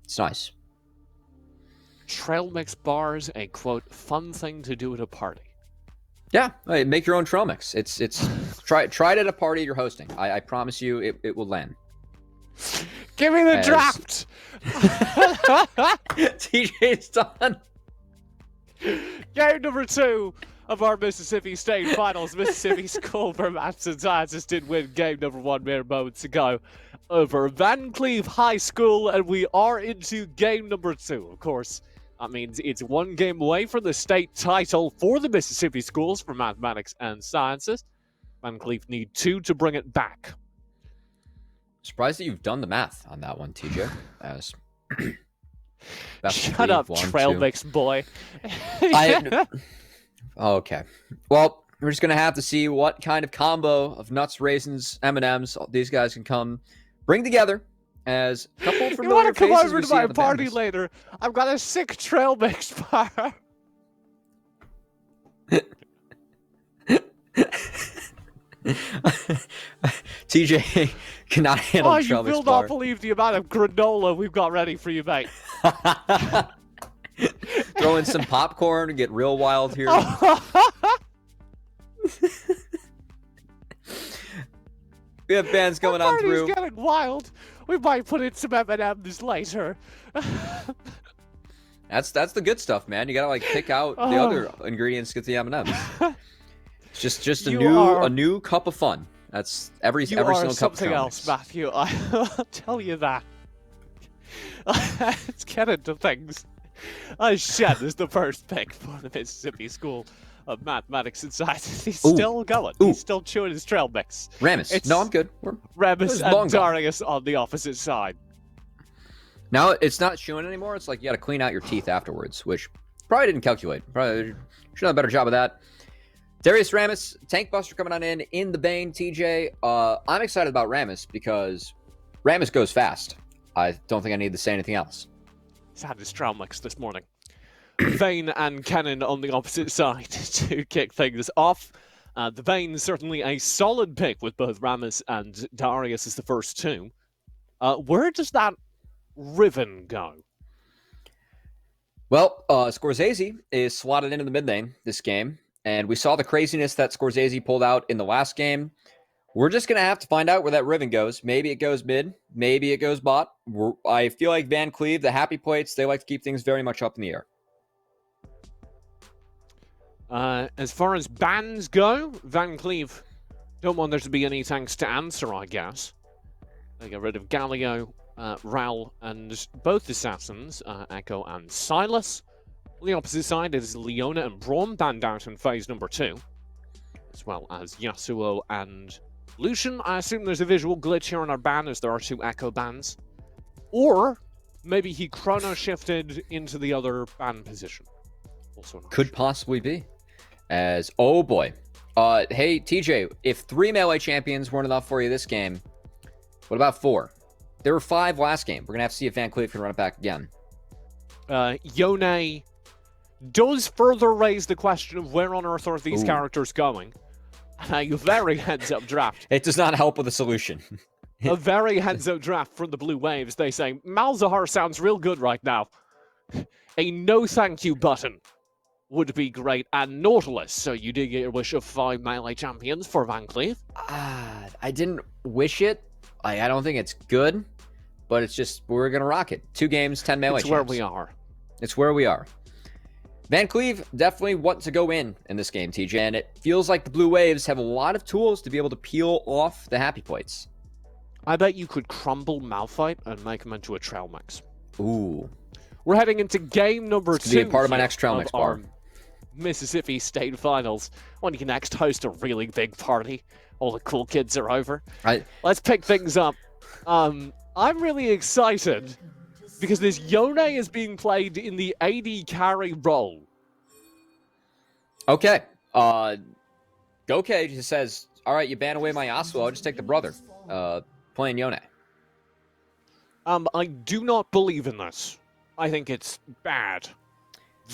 It's nice. Trail mix bars, a quote fun thing to do at a party. Yeah, make your own trail mix. It's try it at a party you're hosting. I promise you it will land. Give me the draft. TJ's done. Game number 2 of our Mississippi State Finals. Mississippi School for Maths and Sciences did win game number 1 mere moments ago over Vancleave High School, and we are into game number 2. Of course, that means it's 1 game away from the state title for the Mississippi Schools for Mathematics and Sciences. Vancleave need 2 to bring it back. Surprised that you've done the math on that one, TJ. As Shut up, trail mix boy. Okay. Well, we're just gonna have to see what kind of combo of nuts, raisins, M&Ms these guys can bring together as a couple of familiar faces. You want to come over to my party later? I've got a sick trail mix bar. TJ cannot handle trail mix bar. You will not believe the amount of granola we've got ready for you, mate. Throw in some popcorn and get real wild here. We have bands going on through. Party's getting wild. We might put in some M&Ms later. That's the good stuff, man. You gotta like pick out the other ingredients to get the M&Ms. It's just a new cup of fun. That's every single cup of something else, Matthew. I'll tell you that. Let's get into things. Shen is the first pick for the Mississippi School of Mathematics and Sciences. He's still going. He's still chewing his trail mix. Ramus. No, I'm good. Ramus and Darius on the opposite side. Now it's not chewing anymore. It's like you got to clean out your teeth afterwards, which probably didn't calculate. Probably should have a better job of that. Darius Ramus, Tank Buster coming on in the Bane. TJ, I'm excited about Ramus because Ramus goes fast. I don't think I need to say anything else. He's had his trail mix this morning. Vane and Cannon on the opposite side to kick things off. The Vane certainly a solid pick with both Ramus and Darius as the first 2. Where does that Riven go? Well, Scorsese is slotted into the mid lane this game, and we saw the craziness that Scorsese pulled out in the last game. We're just going to have to find out where that Riven goes. Maybe it goes mid. Maybe it goes bot. I feel like Vancleave, the happy plates, they like to keep things very much up in the air. As far as bans go, Vancleave don't want there to be any tanks to answer, I guess. They get rid of Galio, Ral, and both assassins, Echo and Silas. On the opposite side is Leona and Braum banned out in phase number 2, as well as Yasuo and Lucian. I assume there's a visual glitch here on our ban as there are 2 Echo bans. Or maybe he chrono shifted into the other ban position. Also could possibly be. As, oh boy. Hey, TJ, if 3 melee champions weren't enough for you this game, what about 4? There were 5 last game. We're going to have to see if Vancleave can run it back again. Yone does further raise the question of where on earth are these characters going. A very heads-up draft. It does not help with the solution. A very heads-up draft from the Blue Waves. They say, Malzahar sounds real good right now. A no thank you button would be great. And Nautilus, so you did get your wish of 5 melee champions for Vancleave. I didn't wish it. I don't think it's good, but it's just, we're going to rock it. 2 games, 10 melee champs. It's where we are. It's where we are. Vancleave definitely wants to go in this game, TJ, and it feels like the Blue Waves have a lot of tools to be able to peel off the happy plates. I bet you could crumble Malphite and make him into a trail mix. Ooh. We're heading into game number 2. Be a part of my next trail mix bar. Mississippi State Finals. When you can next host a really big party. All the cool kids are over. Let's pick things up. I'm really excited because this Yone is being played in the AD carry role. Okay. Gokey just says, all right, you ban away my Yasuo, I'll just take the brother. Playing Yone. I do not believe in this. I think it's bad.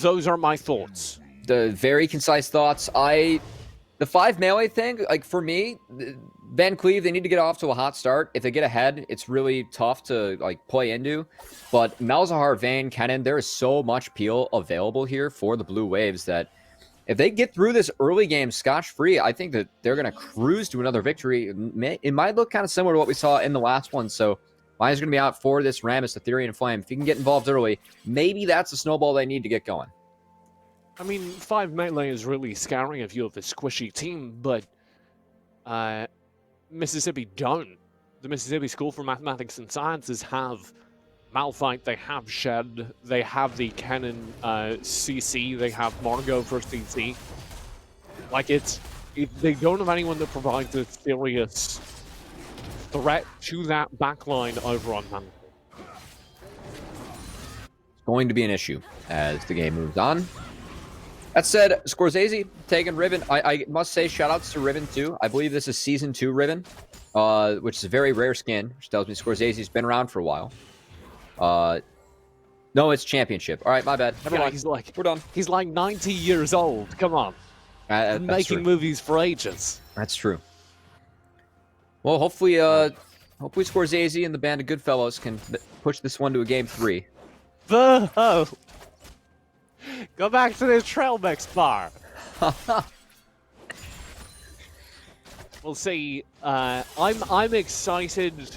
Those are my thoughts. The very concise thoughts. The 5 melee thing, like for me, Vancleave, they need to get off to a hot start. If they get ahead, it's really tough to like play into. But Malzahar, Vayne, Kennen, there is so much peel available here for the Blue Waves that if they get through this early game scotch-free, I think that they're going to cruise to another victory. It might look kind of similar to what we saw in the last one, so Maya's going to be out for this Rammus, Ethereum Flame. If you can get involved early, maybe that's the snowball they need to get going. I mean, 5 melee is really scary if you have a squishy team, but Mississippi don't. The Mississippi School for Mathematics and Sciences have Malphite, they have Shed, they have the Kennen CC, they have Margot for CC. Like, they don't have anyone that provides a serious threat to that backline over on Vancleave. It's going to be an issue as the game moves on. That said, Scorsese taking Riven. I must say, shoutouts to Riven too. I believe this is Season 2 Riven, which is a very rare skin, which tells me Scorsese's been around for a while. No, it's Championship. All right, my bad. Never mind. We're done. He's like 90 years old. Come on. Making movies for ages. That's true. Well, hopefully Scorsese and the band of Goodfellows can push this one to a game 3. Boo! Go back to the trail mix bar. We'll see. I'm excited.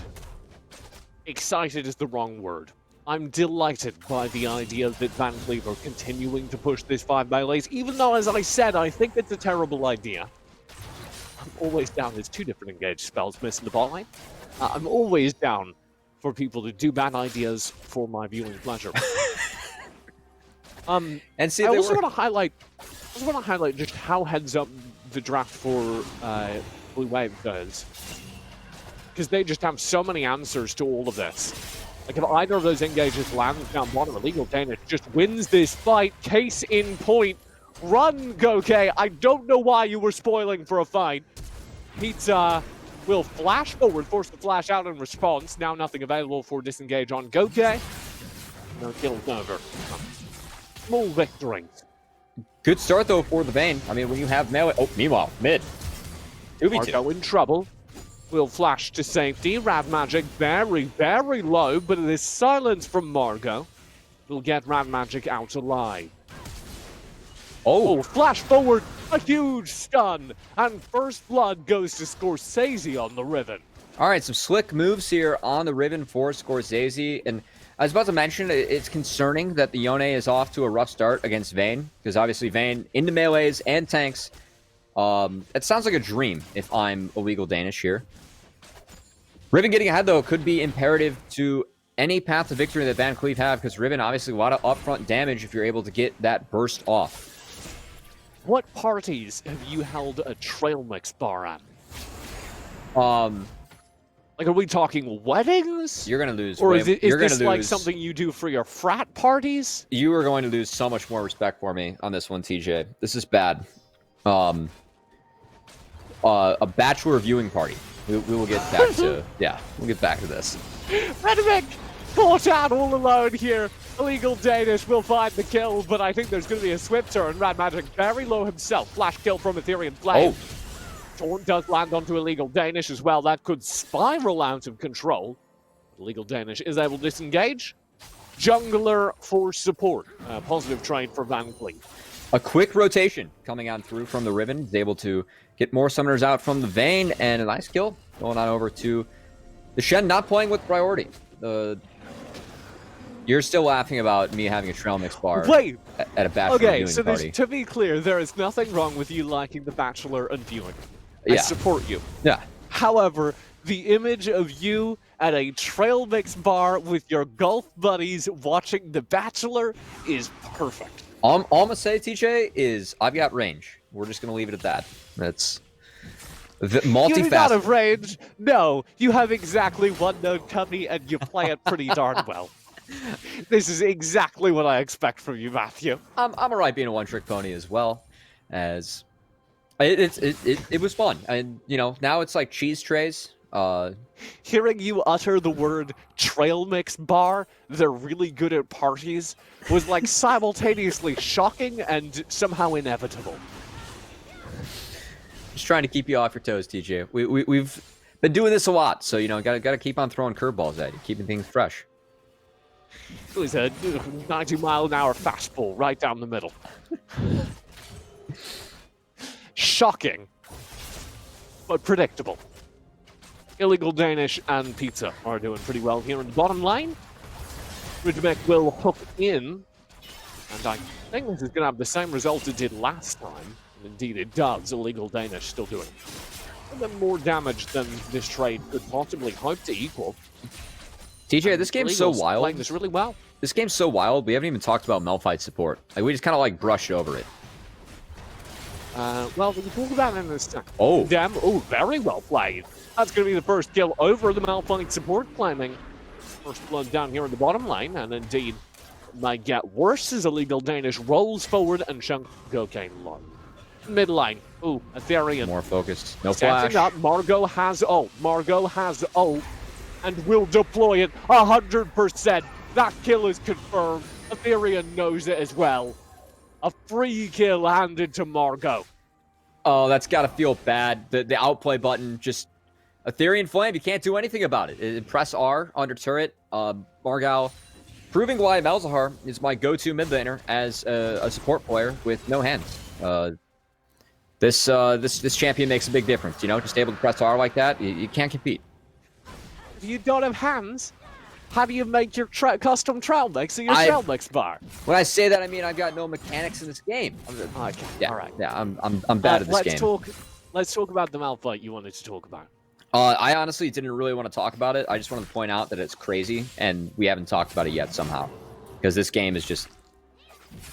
Excited is the wrong word. I'm delighted by the idea that Vancleave are continuing to push this 5 melees, even though, as I said, I think it's a terrible idea. I'm always down. There's 2 different engaged spells missing the bot lane. I'm always down for people to do bad ideas for my viewing pleasure. And see, I also want to highlight just how heads up the draft for Blue Wave does, because they just have so many answers to all of this. Like, if either of those engages lands down bottom, Illegal Danish just wins this fight. Case in point, run, Gokey. I don't know why you were spoiling for a fight. Pizza will flash forward, force the flash out in response. Now nothing available for disengage on Gokey. No kills over. Small victories. Good start, though, for the Vayne. I mean, when you have melee... Oh, meanwhile, mid. 2v2. Margot in trouble. Will flash to safety. Rad Magic very, very low, but it is silence from Margot. Will get Rad Magic out alive. Oh, flash forward. A huge stun. And first blood goes to Scorsese on the Riven. All right, some slick moves here on the Riven for Scorsese. And I was about to mention, it's concerning that the Yone is off to a rough start against Vayne, because obviously Vayne into melees and tanks. It sounds like a dream if I'm Illegal Danish here. Riven getting ahead, though, could be imperative to any path to victory that Vancleave have, because Riven, obviously, a lot of upfront damage if you're able to get that burst off. What parties have you held a trail mix bar at? Like, are we talking weddings? You're going to lose. Or is this like something you do for your frat parties? You are going to lose so much more respect for me on this one, TJ. This is bad. A bachelor viewing party. We will get back to... Yeah, we'll get back to this. Redimic caught out all alone here. Illegal Danish will find the kill, but I think there's going to be a swift turn. Rad Magic very low himself. Flash kill from Ethereum Flame. Taunt does land onto Illegal Danish as well. That could spiral out of control. Illegal Danish is able to disengage. Jungler for support. Positive trade for Vancleave. A quick rotation coming on through from the Riven. Is able to get more summoners out from the Vayne, and a nice kill going on over to the Shen, not playing with priority. You're still laughing about me having a trail mix bar at a bachelor viewing party. To be clear, there is nothing wrong with you liking the bachelor and viewing. I support you. Yeah. However, The image of you at a trail mix bar with your golf buddies watching The Bachelor is perfect. All I'm gonna say, TJ, is I've got range. We're just gonna leave it at that. That's multifaceted. You do not have range. No, you have exactly one known company, and you play it pretty darn well. This is exactly what I expect from you, Matthew. I'm alright being a one-trick pony as well, as it was fun. And you know, now it's like cheese trays. Hearing you utter the word trail mix bar, they're really good at parties, was like simultaneously shocking and somehow inevitable. Just trying to keep you off your toes, TJ. We've been doing this a lot, so you know, gotta keep on throwing curveballs at you, keeping things fresh. It was a 90-mile-an-hour fastball right down the middle. Shocking, but predictable. Illegal Danish and Pizza are doing pretty well here in the bottom lane. Ridgebeck will hook in, and I think this is going to have the same result it did last time. And indeed it does. Illegal Danish still doing a bit more damage than this trade could possibly hope to equal. TJ, this game's so wild. Playing this really well. This game's so wild, we haven't even talked about Malphite support. Like, we just kind of like brushed over it. Well, we can talk about it in this time. Oh. Damn. Oh, very well played. That's going to be the first kill over the Malphite support, claiming first blood down here in the bottom lane, and indeed might get worse as Illegal Danish rolls forward and Shunk Gokane long. Mid lane. Ooh, Ethereum. More focused. No Setting flash. up. Margot has ult. Margot has ult and will deploy it 100%. That kill is confirmed. Ethereum knows it as well. A free kill handed to Margot. Oh, that's got to feel bad. The outplay button just... Ethereum Flame, you can't do anything about it. Press R under turret. Margot proving why Malzahar is my go-to mid laner as a support player with no hands. This champion makes a big difference, you know? Just able to press R like that, you can't compete. If you don't have hands, how do you make your custom trail mix in your trail mix bar? When I say that, I mean I've got no mechanics in this game. Okay, yeah, all right. Yeah, I'm bad at this game. Let's talk about the Malphite you wanted to talk about. I honestly didn't really want to talk about it. I just wanted to point out that it's crazy, and we haven't talked about it yet somehow. Because this game is just...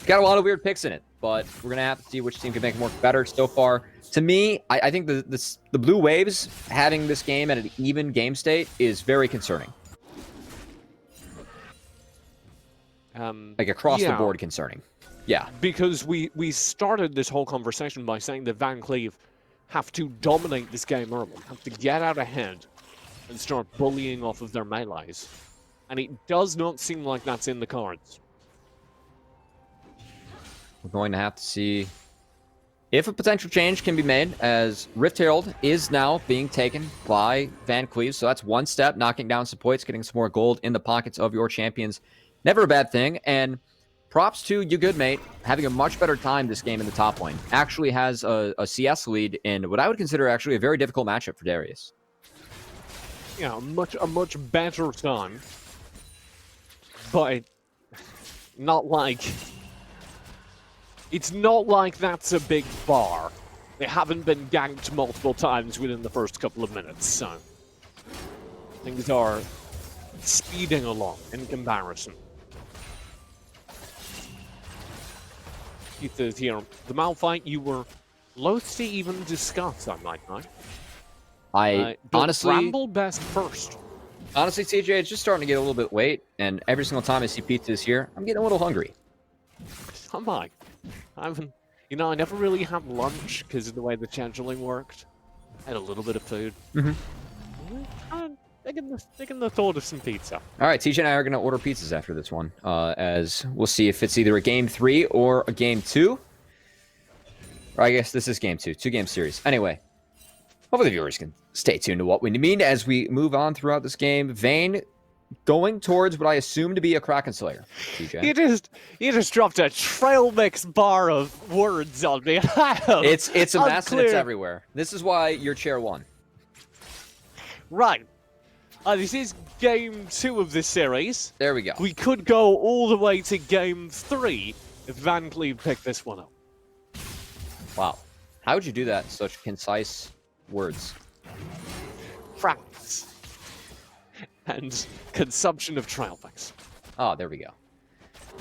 got a lot of weird picks in it, but we're going to have to see which team can make it more better. So far, to me, I think the Blue Waves having this game at an even game state is very concerning. Like across the board concerning. Yeah. Because we started this whole conversation by saying that Vancleave have to dominate this game early, have to get out ahead and start bullying off of their melees. And it does not seem like that's in the cards. We're going to have to see if a potential change can be made, as Rift Herald is now being taken by Vancleave. So that's one step, knocking down some points, getting some more gold in the pockets of your champions. Never a bad thing, and props to you good mate, having a much better time this game in the top lane. Actually has a CS lead in what I would consider actually a very difficult matchup for Darius. Yeah, a much better time. But not like... It's not like that's a big bar. They haven't been ganked multiple times within the first couple of minutes, so... things are speeding along in comparison. Here, the Malphite you were loath to even discuss, I might know. Honestly... Bramble best first. Honestly, TJ, it's just starting to get a little bit late, and every single time I see pizza this year, I'm getting a little hungry. So am I. I never really had lunch because of the way the scheduling worked. I had a little bit of food. Thinking the thought of some pizza. All right, TJ and I are going to order pizzas after this one, as we'll see if it's either a game 3 or a game 2. Or I guess this is game 2. 2-game series. Anyway, hopefully the viewers can stay tuned to what we mean as we move on throughout this game. Vayne going towards what I assume to be a Kraken Slayer, TJ. You just dropped a trail mix bar of words on me. It's a mess and it's everywhere. This is why you're chair 1. Right. This is game 2 of this series. There we go. We could go all the way to game 3 if Vancleave picked this one up. Wow. How would you do that in such concise words? and consumption of trial packs. Oh, there we go.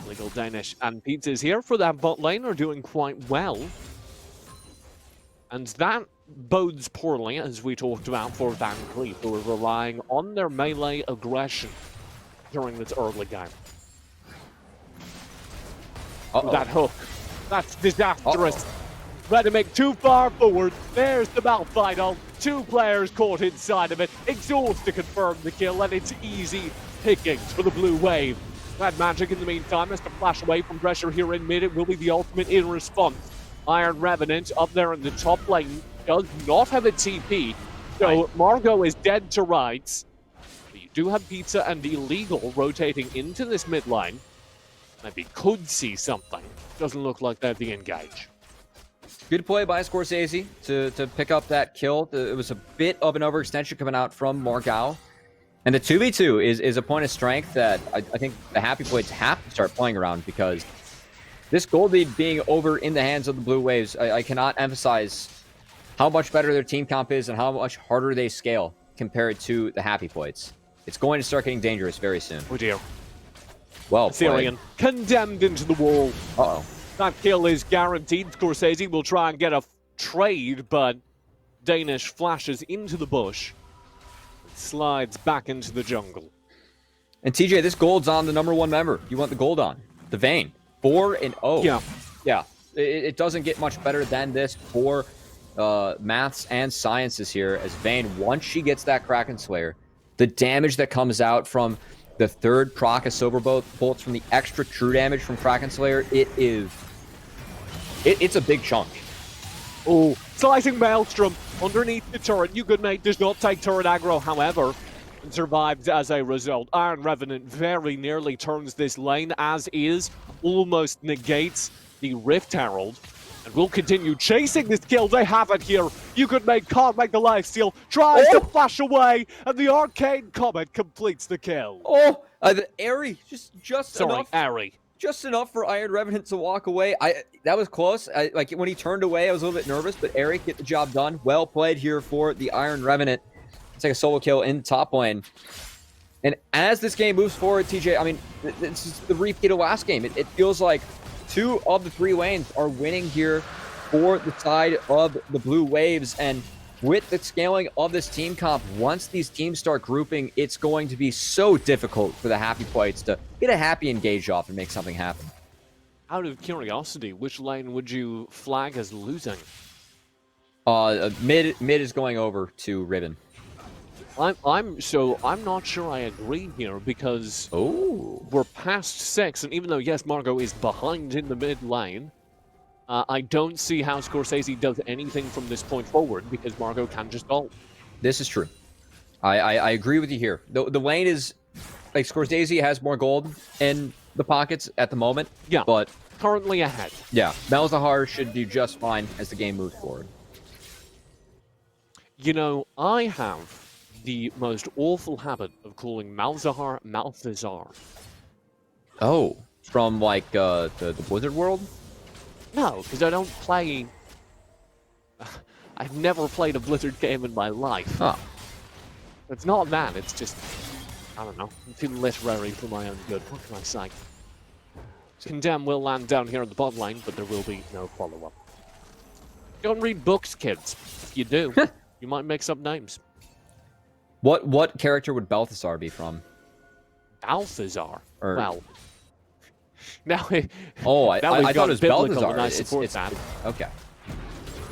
Legal Danish and Pizzas here for that bot lane are doing quite well. And that bodes poorly, as we talked about, for Vancleave, who are relying on their melee aggression during this early game. That hook. That's disastrous. Redimick too far forward. There's the Malphite ult. 2 players caught inside of it. Exhaust to confirm the kill, and it's easy pickings for the blue wave. Red Magic, in the meantime, has to flash away from pressure here in mid. It will be the ultimate in response. Iron Revenant up there in the top lane does not have a TP, so Margot is dead to rights. But you do have Pizza and Illegal rotating into this mid lane. Maybe could see something. Doesn't look like they'd be engaged. Good play by Scorsese to pick up that kill. It was a bit of an overextension coming out from Margot. And the 2v2 is a point of strength that I think the Happy Plates have to start playing around, because this gold lead being over in the hands of the Blue Waves, I cannot emphasize how much better their team comp is and how much harder they scale compared to the Happy Plates. It's going to start getting dangerous very soon. Oh dear. Well Syrian condemned into the wall. Uh-oh. That kill is guaranteed. Scorsese will try and get a trade, but Danish flashes into the bush. Slides back into the jungle. And TJ, this gold's on the #1 member. You want the gold on. The Vayne. 4-0. Yeah. Yeah. It doesn't get much better than this for maths and sciences here, as Vayne, once she gets that Kraken Slayer, the damage that comes out from the 3rd proc of Silver Bolts from the extra true damage from Kraken Slayer, it's a big chunk. Oh, slicing Maelstrom underneath the turret. You good mate does not take turret aggro, however, and survives as a result. Iron Revenant very nearly turns this lane as is, almost negates the Rift Herald, and will continue chasing this kill. They have it here. You good mate can't make the lifesteal, tries to flash away, and the Arcane Comet completes the kill. Oh, the Airy, just enough. Airy. Just enough for Iron Revenant to walk away. That was close. Like when he turned away, I was a little bit nervous, but Eric get the job done. Well played here for the Iron Revenant. Take a solo kill in top lane. And as this game moves forward, TJ, I mean, this is the repeat of last game. It feels like 2 of the 3 lanes are winning here for the side of the Blue Waves. And with the scaling of this team comp, once these teams start grouping, it's going to be so difficult for the Happy Plates to get a happy engage off and make something happen. Out of curiosity, which lane would you flag as losing? Mid is going over to Ribbon. I'm not sure I agree here, because we're past 6, and even though yes, Margot is behind in the mid lane, I don't see how Scorsese does anything from this point forward, because Margot can just ult. This is true. I agree with you here. The lane is, like, Scorsese has more gold in the pockets at the moment. Yeah, but currently ahead. Yeah, Malzahar should do just fine as the game moves forward. You know, I have the most awful habit of calling Malzahar Malthazar. Oh, from like the Blizzard world? No, because I don't play. I've never played a Blizzard game in my life. Huh. It's not that, it's just, I don't know, I'm too literary for my own good. What can I say? Condemn will land down here in the bottom lane, but there will be no follow-up. Don't read books, kids. If you do, you might mix up names. What character would Balthazar be from? Balthazar? Or... Well... Now, I thought it was Balthazar. And I support that. Okay.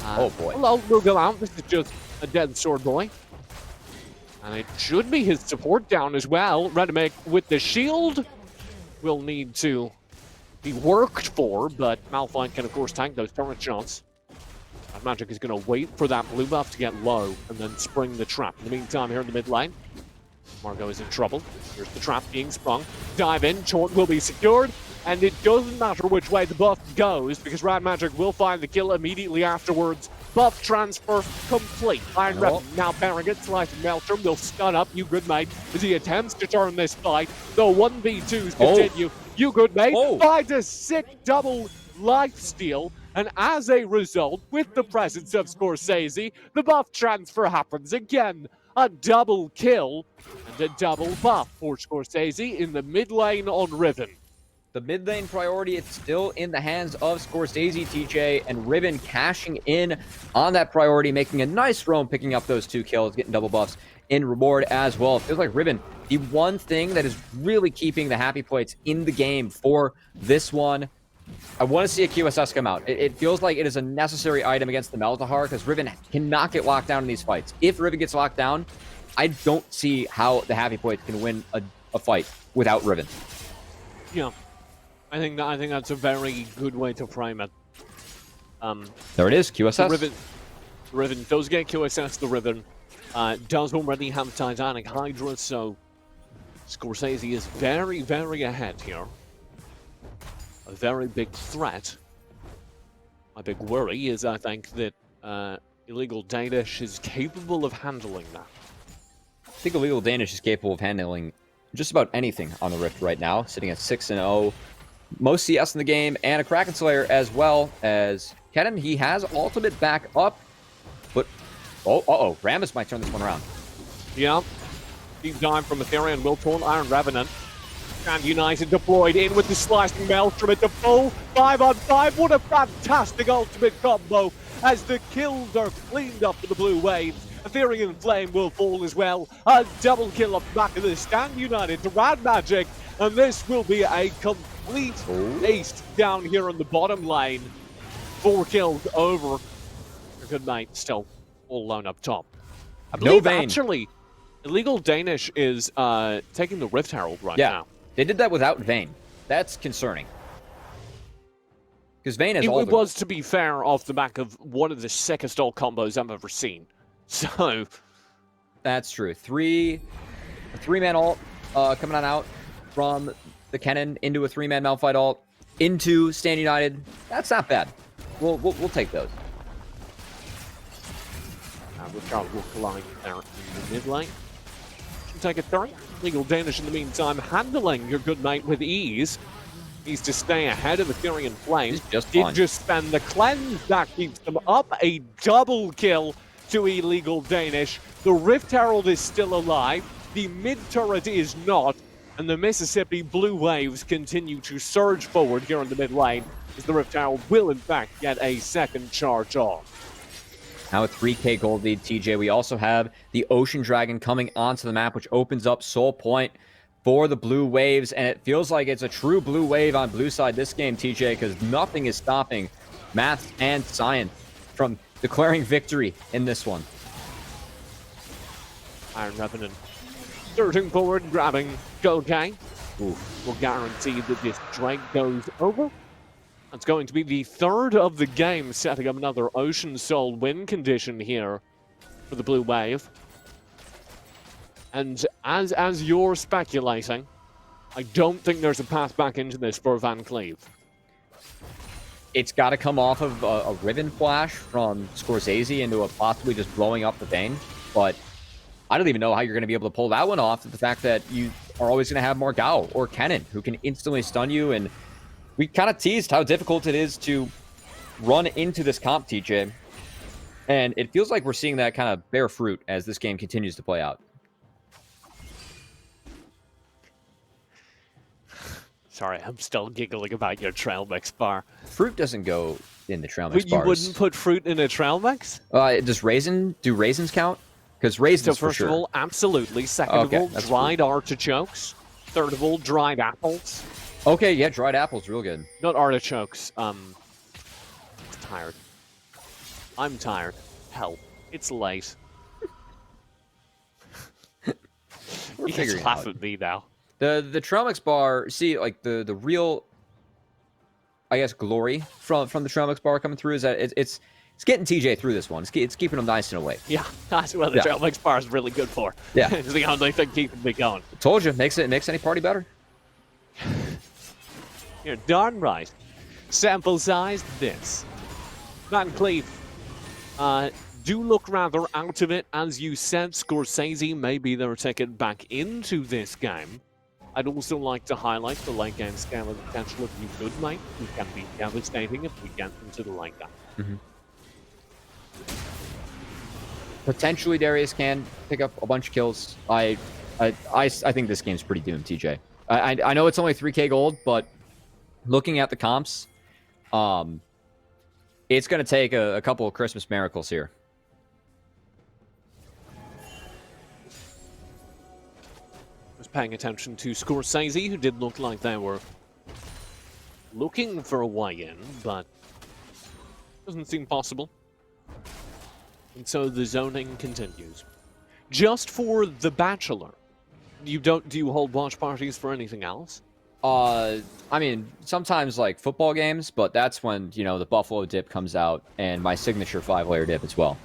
Oh boy. Hello, we'll go out. This is just a dead sword boy. And it should be his support down as well. Redimick with the shield will need to be worked for, but Malphite can of course tank those turret shots. And Magic is going to wait for that blue buff to get low and then spring the trap. In the meantime, here in the mid lane, Margot is in trouble. Here's the trap being sprung. Dive in, Taunt will be secured. And it doesn't matter which way the buff goes, because Rad Magic will find the kill immediately afterwards. Buff transfer complete. Iron Revenant now bearing it, slicing Maelstrom will stun up You Good Mate as he attempts to turn this fight. The 1v2s continue. You Good Mate finds a sick double lifesteal, and as a result, with the presence of Scorsese, the buff transfer happens again. a double kill and a double buff for Scorsese in the mid lane on Riven. The mid lane priority, it's still in the hands of Scorsese, TJ, and Riven cashing in on that priority, making a nice roam, picking up those 2 kills, getting double buffs in reward as well. It feels like Riven, the one thing that is really keeping the happy plates in the game for this one. I want to see a QSS come out. It feels like it is a necessary item against the Malzahar because Riven cannot get locked down in these fights. If Riven gets locked down, I don't see how the happy plates can win a fight without Riven. Yeah. I think that's a very good way to frame it. There it is, QSS. The Riven does get QSS. The Riven does already have Titanic Hydra, so Scorsese is very, very ahead here. A very big threat. My big worry is I think that Illegal Danish is capable of handling that. I think Illegal Danish is capable of handling just about anything on the Rift right now, sitting at 6-0. Most CS in the game, and a Kraken Slayer as well as Kennen. He has ultimate back up, but Rammus might turn this one around. Yeah, deep dive from Ethereum will turn Iron Revenant. And United deployed in with the slicing Maelstrom at the full 5-on-5. What a fantastic ultimate combo as the kills are cleaned up for the blue wave. Ethereum Flame will fall as well. A double kill off the back of the Stand United to Rad Magic. And this will be a complete ace down here on the bottom lane. 4 kills over. A good mate still all alone up top. I believe actually Illegal Danish is taking the Rift Herald right now. They did that without Vayne. That's concerning. Because Vayne has all It was, to be fair, off the back of one of the sickest ult combos I've ever seen. So that's true. A three-man ult coming on out from the Kennen into a 3-man Malphite ult into Stand United. That's not bad. We'll take those. Charles will collide there in the mid lane. Should take a 3. Legal Danish in the meantime handling your good mate with ease. Needs to stay ahead of Ethereum Flame. Did just spend the cleanse that keeps them up. A double kill to Illegal Danish. The Rift Herald is still alive. The mid turret is not. And the Mississippi Blue Waves continue to surge forward here in the mid lane as the Rift Herald will in fact get a second charge off. Now a 3k gold lead, TJ. We also have the Ocean Dragon coming onto the map, which opens up Soul Point for the Blue Waves. And it feels like it's a true blue wave on blue side this game, TJ, because nothing is stopping Maths and Science from declaring victory in this one. Iron Revenant surging forward, grabbing Gokay. Will guarantee that this Drake goes over. It's going to be the 3rd of the game, setting up another Ocean Soul win condition here for the Blue Wave. And as you're speculating, I don't think there's a path back into this for Vancleave. It's got to come off of a Riven flash from Scorsese into a possibly just blowing up the Vayne. But I don't even know how you're going to be able to pull that one off. The fact that you are always going to have Morgao or Kennen who can instantly stun you. And we kind of teased how difficult it is to run into this comp, TJ. And it feels like we're seeing that kind of bear fruit as this game continues to play out. Sorry, I'm still giggling about your trail mix bar. Fruit doesn't go in the trail mix bars. You wouldn't put fruit in a trail mix? Does do raisins count? Because raisins, so first of all, absolutely. Second of all, dried artichokes. Third of all, dried apples. Okay, yeah, dried apples, real good. Not artichokes. Tired. I'm tired. Hell, it's late. We're you figuring just laugh out. At me now. The trail mix bar, see, like the real, I guess, glory from the trail mix bar coming through is that it's getting TJ through this one. It's keeping him nice and awake. Yeah, that's what the trail mix bar is really good for. Yeah, it's the only thing keeping me going. Told you, makes any party better. You're darn right. Sample size this. Vancleave, do look rather out of it. As you said, Scorsese may be their ticket back into this game. I'd also like to highlight the late game scale and potential of you good mate, who can be devastating if we get into the late game. Potentially Darius can pick up a bunch of kills. I think this game's pretty doomed, TJ. I know it's only 3K gold, but looking at the comps, it's going to take a couple of Christmas miracles here. Was paying attention to Scorsese, who did look like they were looking for a way in, but doesn't seem possible. And so the zoning continues. Just for The Bachelor, do you hold watch parties for anything else? I mean, sometimes like football games, but that's when, you know, the buffalo dip comes out and my signature 5-layer dip as well.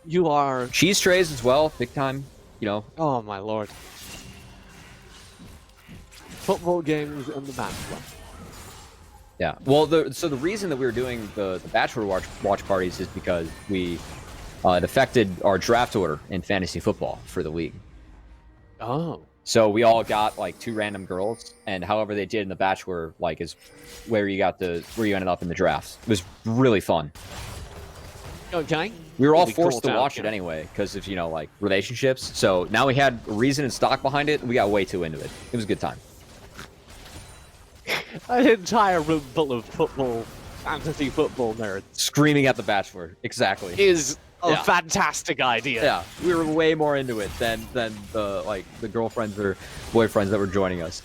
You are cheese trays as well, big time, you know. Oh my lord. Football games and The Bachelor. Yeah. Well, so the reason that we were doing the Bachelor watch parties is because it affected our draft order in fantasy football for the league. Oh. So we all got like 2 random girls, and however they did in the Bachelor, like, is where you ended up in the drafts. It was really fun. Okay. We were all forced to watch it anyway because of, you know, like, relationships. So now we had reason and stock behind it, and we got way too into it. It was a good time. An entire room full of fantasy football nerds. Screaming at The Bachelor. Exactly. Is a fantastic idea. Yeah, we were way more into it than the girlfriends or boyfriends that were joining us.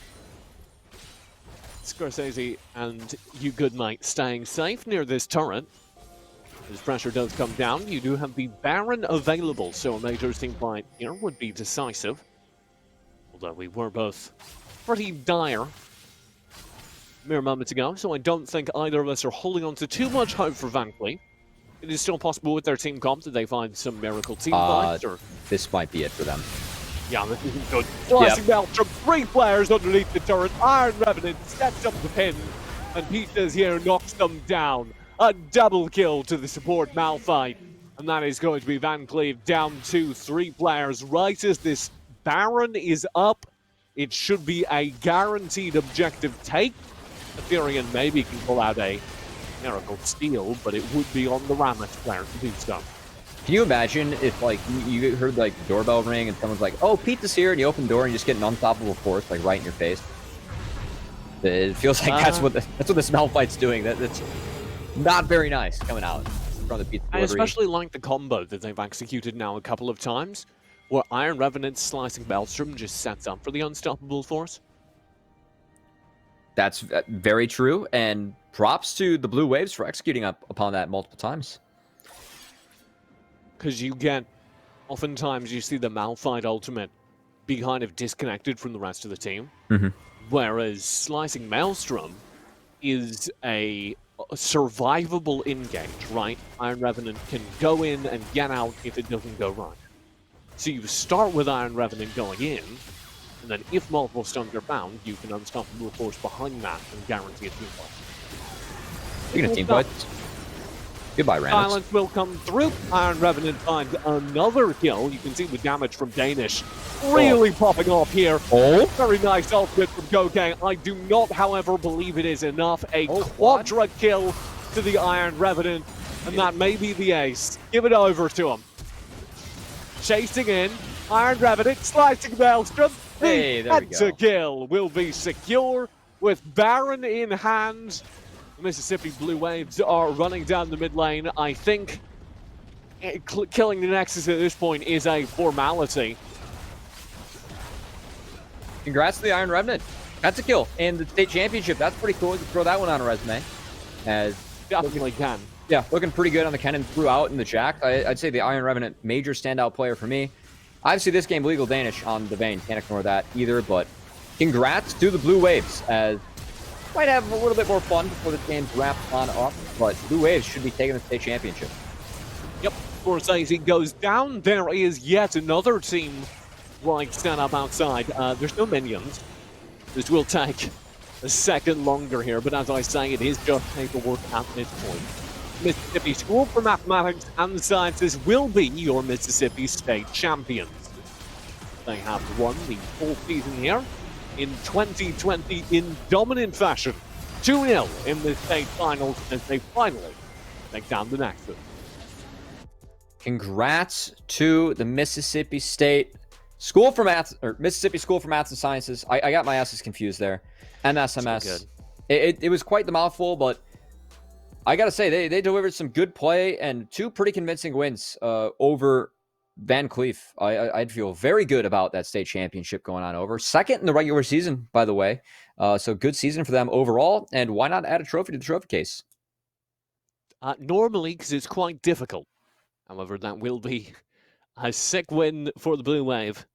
Scorsese and you good mate staying safe near this turret. As pressure does come down, you do have the Baron available, so a major team fight here would be decisive. Although we were both pretty dire mere moments ago, so I don't think either of us are holding on to too much hope for Vancleave. It is still possible with their team comp that they find some miracle team fights, or... This might be it for them. Yeah, this isn't good. Slicing out from 3 players underneath the turret. Iron Revenant sets up the pin, and Pizzas here knocks them down. A double kill to the support Malphite. And that is going to be Vancleave down to 3 players. Right as this Baron is up, it should be a guaranteed objective take. Ethereum maybe can pull out a miracle steal, but it would be on the Rammus player to do so. Can you imagine if, like, you heard, like, the doorbell ring and someone's like, oh, Pizza's here, and you open the door and you just get an unstoppable force, like, right in your face? It feels like that's what this Malphite's doing. That's not very nice coming out from the pizza delivery. I especially like the combo that they've executed now a couple of times, where Iron Revenant slicing Maelstrom just sets up for the unstoppable force. That's very true, and props to the Blue Waves for executing upon that multiple times. Because oftentimes you see the Malphite ultimate be kind of disconnected from the rest of the team, whereas slicing Maelstrom is a survivable engage, right? Iron Revenant can go in and get out if it doesn't go right. So you start with Iron Revenant going in, and then if multiple stuns are found, you can unstoppable force behind that and guarantee a team fight. Speaking of team fights, goodbye, Rammus. Silence will come through. Iron Revenant finds another kill. You can see the damage from Danish really popping off here. Very nice ultimate from Gokang. I do not, however, believe it is enough. A quadra kill to the Iron Revenant, and that may be the ace. Give it over to him. Chasing in. Iron Revenant slicing Maelstrom. Hey, there we go. The kill will be secure with Baron in hand. The Mississippi Blue Waves are running down the mid lane. I think killing the Nexus at this point is a formality. Congrats to the Iron Revenant. That's a kill. And the state championship, that's pretty cool. You can throw that one on a resume. Definitely can. Yeah, looking pretty good on the cannon throughout in the Jack. I'd say the Iron Revenant, major standout player for me. Obviously, this game, Legal Danish on the Vayne. Can't ignore that either, but congrats to the Blue Waves, as might have a little bit more fun before this game's wrapped on up, but Blue Waves should be taking the state championship. Yep, Scorsese goes down. There is yet another team like stand up outside. There's no minions. This will take a second longer here, but as I say, it is just paperwork at this point. Mississippi School for Mathematics and Sciences will be your Mississippi State champions. They have won the full season here in 2020 in dominant fashion. 2-0 in the state finals as they finally take down the Nexus. Congrats to the Mississippi State School for Math, or Mississippi School for Maths and Sciences. I got my asses confused there. MSMS. It was quite the mouthful, but I got to say, they delivered some good play and 2 pretty convincing wins over Vancleave. I'd feel very good about that state championship going on over. 2nd in the regular season, by the way. So good season for them overall. And why not add a trophy to the trophy case? Normally, because it's quite difficult. However, that will be a sick win for the Blue Wave.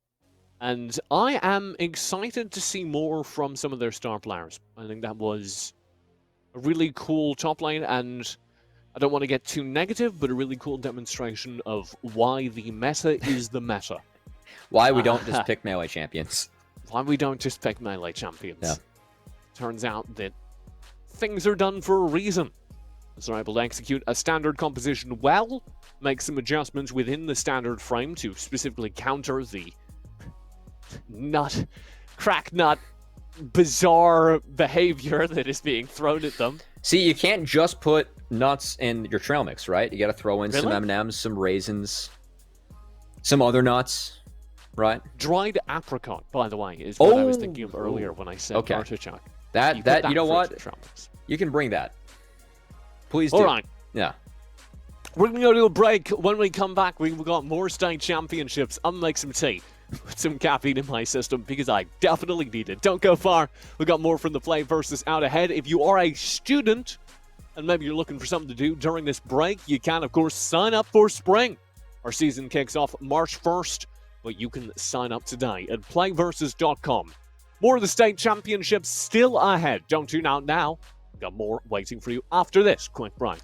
And I am excited to see more from some of their star players. I think that was a really cool top lane, and I don't want to get too negative, but a really cool demonstration of why the meta is the meta. Why we don't just pick melee champions. Why we don't just pick melee champions. Yeah. Turns out that things are done for a reason. So they're able to execute a standard composition well, make some adjustments within the standard frame to specifically counter the crack nut, bizarre behavior that is being thrown at them. See, you can't just put nuts in your trail mix, right? You got to throw in some M&Ms, some raisins, some other nuts, right? Dried apricot, by the way, is what I was thinking of earlier when I said artichoke. That you know what? You can bring that. Please do. All right. Yeah. We're going to go to a break. When we come back, we've got more state championships. I'll make some tea. Put some caffeine in my system because I definitely need it. Don't go far. We've got more from the Play Versus out ahead. If you are a student and maybe you're looking for something to do during this break, you can, of course, sign up for spring. Our season kicks off March 1st, but you can sign up today at playversus.com. More of the state championships still ahead. Don't tune out now. We've got more waiting for you after this quick break.